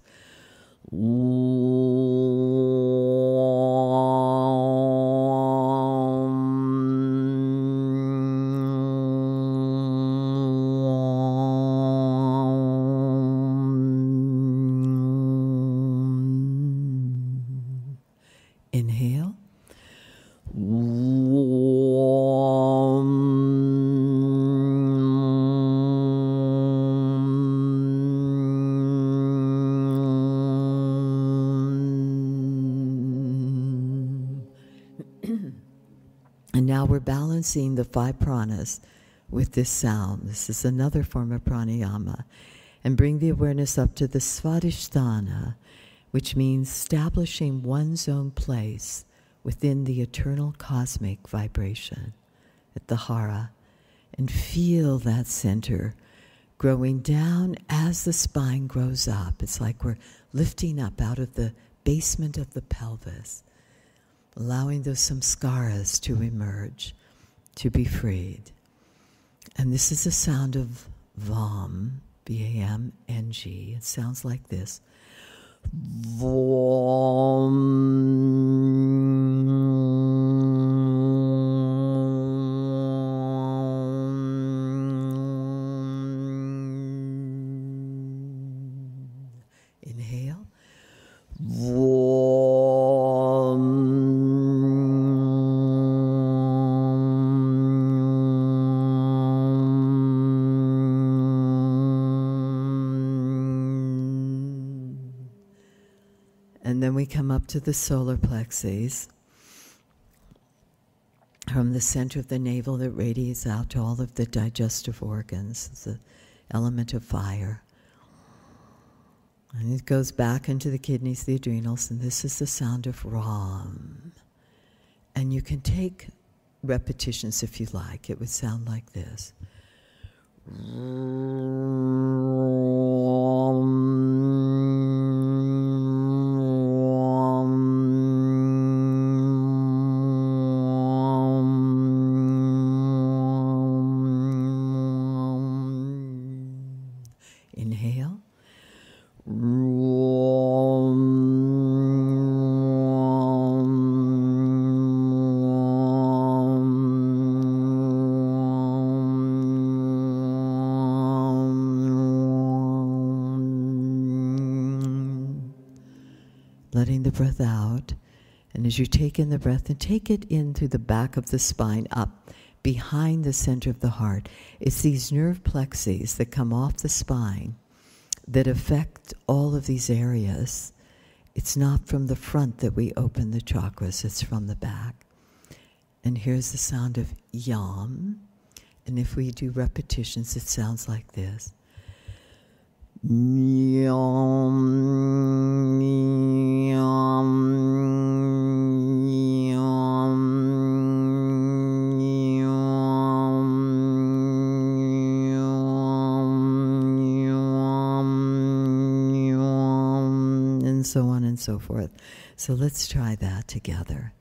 Inhale. And now we're balancing the 5 pranas with this sound. This is another form of pranayama. And bring the awareness up to the svadhisthana, which means establishing one's own place within the eternal cosmic vibration at the hara. And feel that center growing down as the spine grows up. It's like we're lifting up out of the basement of the pelvis, allowing those samskaras to emerge, to be freed. And this is the sound of Vam, V-A-M-N-G. It sounds like this. Inhale. And then we come up to the solar plexus. From the center of the navel that radiates out to all of the digestive organs. It's the element of fire. And it goes back into the kidneys, the adrenals, and this is the sound of Ram. And you can take repetitions if you like. It would sound like this. Inhale. Letting the breath out. And as you take in the breath, and take it in through the back of the spine, up behind the center of the heart. It's these nerve plexes that come off the spine that affect all of these areas. It's not from the front that we open the chakras, it's from the back. And here's the sound of Yam. And if we do repetitions, it sounds like this. Yam, yam, yam, yam, yam, yam, and so on and so forth. So let's try that together.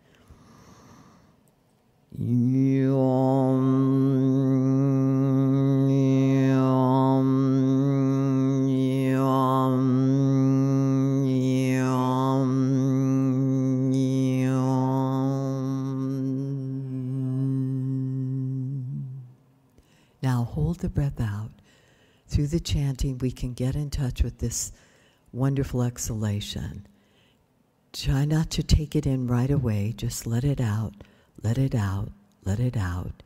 Now hold the breath out. Through the chanting, we can get in touch with this wonderful exhalation. Try not to take it in right away. Just let it out, let it out, let it out.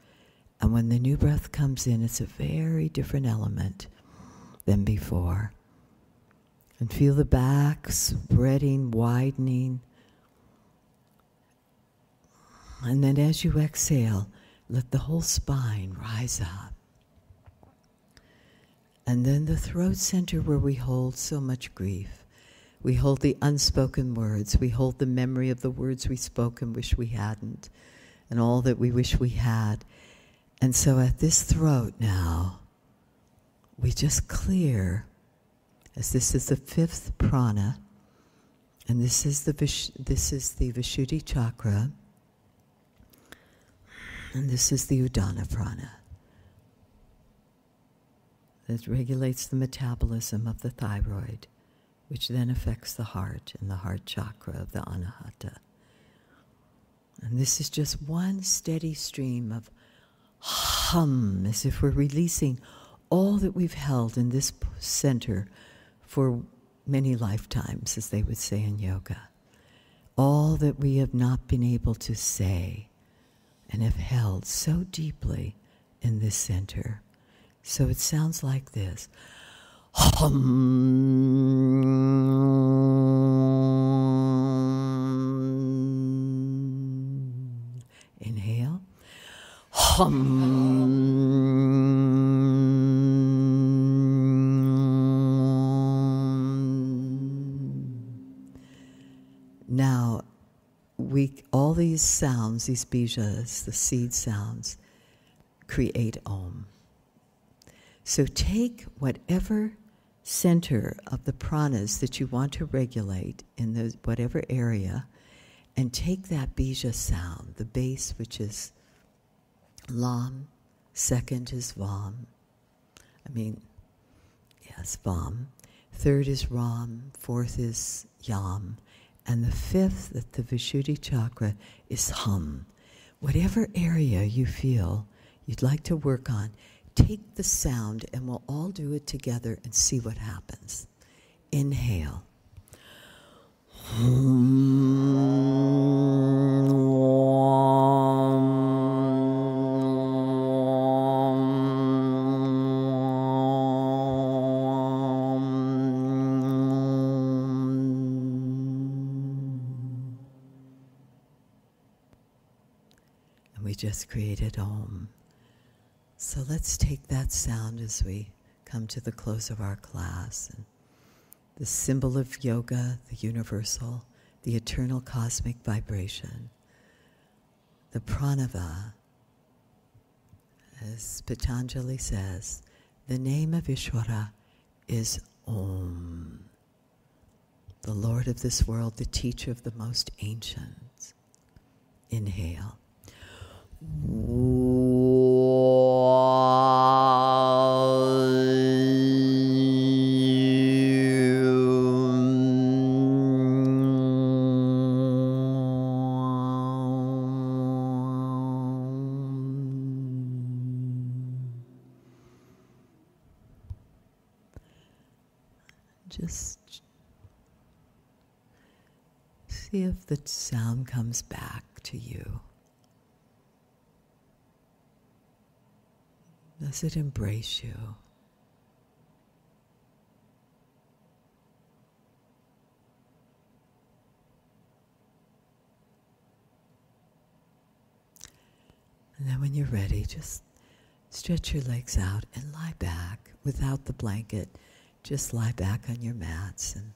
And when the new breath comes in, it's a very different element than before. And feel the back spreading, widening. And then as you exhale, let the whole spine rise up. And then the throat center where we hold so much grief. We hold the unspoken words. We hold the memory of the words we spoke and wish we hadn't. And all that we wish we had. And so at this throat now, we just clear, as this is the 5th prana, and this is the Vishuddhi chakra. And this is the Udana Prana that regulates the metabolism of the thyroid, which then affects the heart and the heart chakra of the Anahata. And this is just one steady stream of hum, as if we're releasing all that we've held in this center for many lifetimes, as they would say in yoga. All that we have not been able to say and have held so deeply in this center. So it sounds like this. Hum. Inhale. Hum. Now, all these sounds, these bijas, the seed sounds, create Om. So take whatever center of the pranas that you want to regulate in whatever area, and take that bija sound, the base, which is Lam, second is Vam. Vam. Third is Ram, fourth is Yam, and the fifth, at the Vishuddhi chakra, is Hum. Whatever area you feel you'd like to work on, take the sound and we'll all do it together and see what happens. Inhale. And we just created Om. So let's take that sound as we come to the close of our class. And the symbol of yoga, the universal, the eternal cosmic vibration, the pranava. As Patanjali says, the name of Ishvara is Om, the Lord of this world, the teacher of the most ancients. Inhale. Just see if the sound comes back to you. Does it embrace you? And then when you're ready, just stretch your legs out and lie back without the blanket. Just lie back on your mats and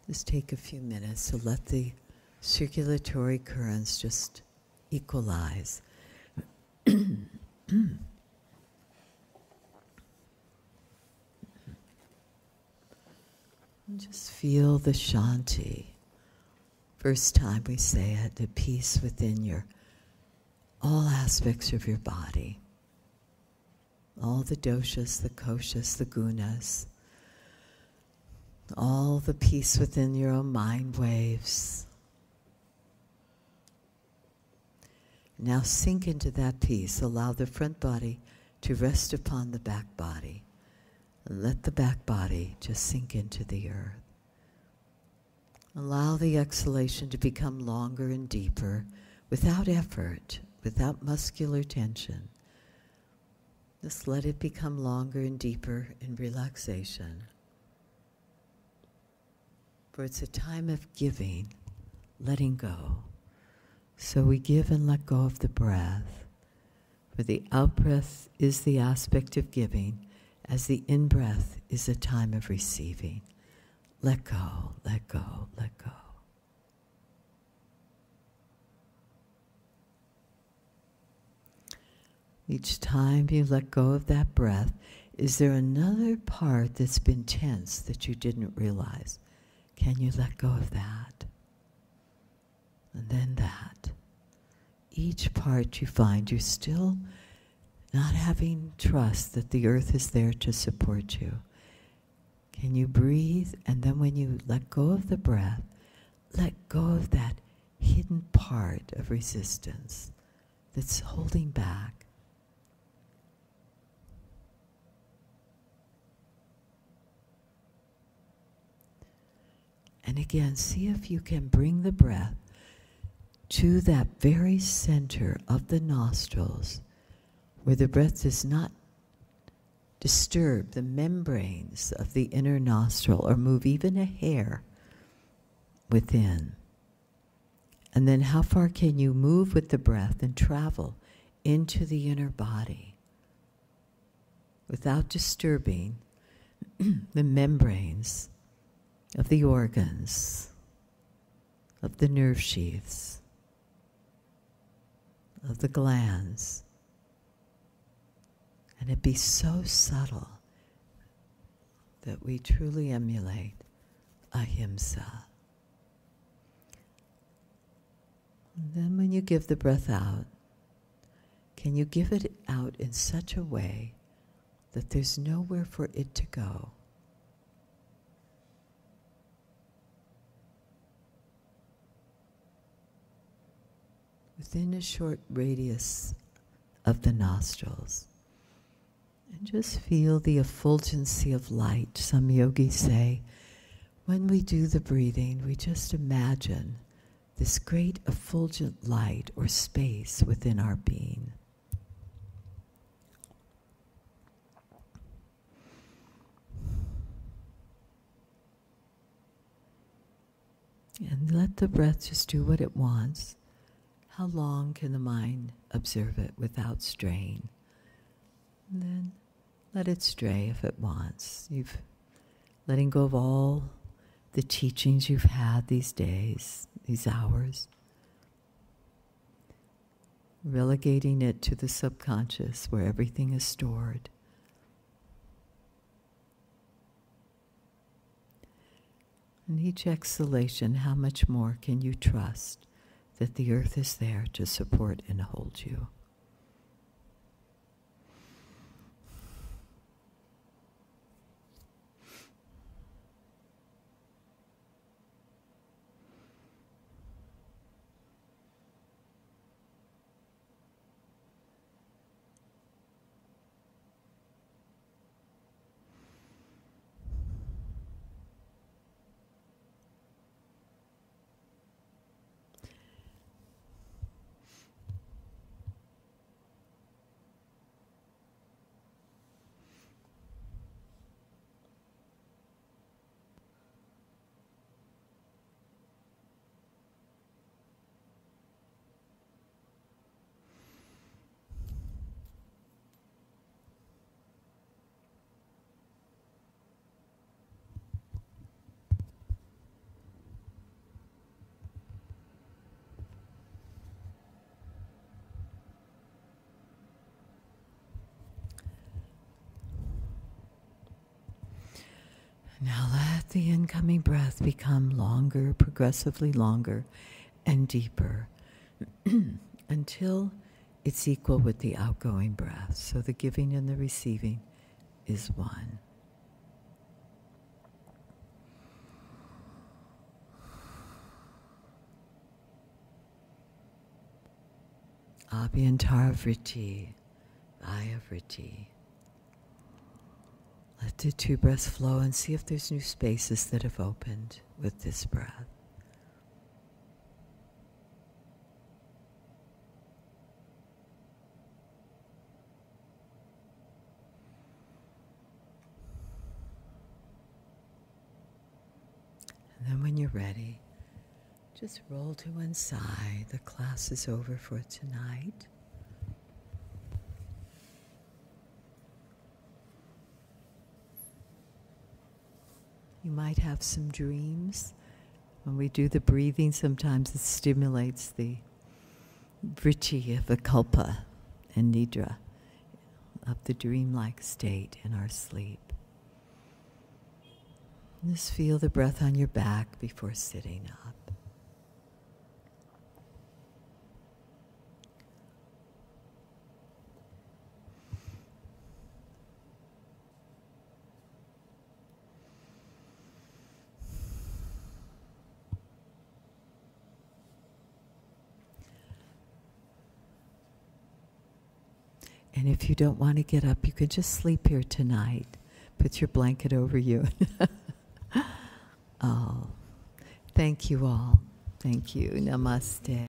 just take a few minutes to let the circulatory currents just equalize. And just feel the Shanti. First time we say it, the peace within all aspects of your body. All the doshas, the koshas, the gunas. All the peace within your own mind waves. Now sink into that peace. Allow the front body to rest upon the back body. And let the back body just sink into the earth. Allow the exhalation to become longer and deeper without effort, without muscular tension. Just let it become longer and deeper in relaxation. For it's a time of giving, letting go. So we give and let go of the breath. For the out-breath is the aspect of giving, as the in-breath is a time of receiving. Let go, let go, let go. Each time you let go of that breath, is there another part that's been tense that you didn't realize? Can you let go of that? And then that. each part you find you're still not having trust that the earth is there to support you. Can you breathe? And then when you let go of the breath, let go of that hidden part of resistance that's holding back. And again, see if you can bring the breath to that very center of the nostrils, where the breath does not disturb the membranes of the inner nostril or move even a hair within. And then how far can you move with the breath and travel into the inner body without disturbing the membranes of the organs, of the nerve sheaths, of the glands. And it be so subtle that we truly emulate ahimsa. And then when you give the breath out, can you give it out in such a way that there's nowhere for it to go? Within a short radius of the nostrils. And just feel the effulgency of light. Some yogis say, when we do the breathing, we just imagine this great effulgent light or space within our being. And let the breath just do what it wants. How long can the mind observe it without strain? And then let it stray if it wants. You've letting go of all the teachings you've had these days, these hours. Relegating it to the subconscious where everything is stored. And each exhalation, how much more can you trust that the earth is there to support and hold you? Now let the incoming breath become longer, progressively longer and deeper until it's equal with the outgoing breath. So the giving and the receiving is one. Abhyantara vritti, Vaya vritti. Let the two breaths flow and see if there's new spaces that have opened with this breath. And then when you're ready, just roll to one side. The class is over for tonight. You might have some dreams. When we do the breathing, sometimes it stimulates the vritti of vikalpa and nidra, of the dreamlike state in our sleep. Just feel the breath on your back before sitting up. And if you don't want to get up, you can just sleep here tonight. Put your blanket over you. Oh, thank you all. Thank you. Namaste.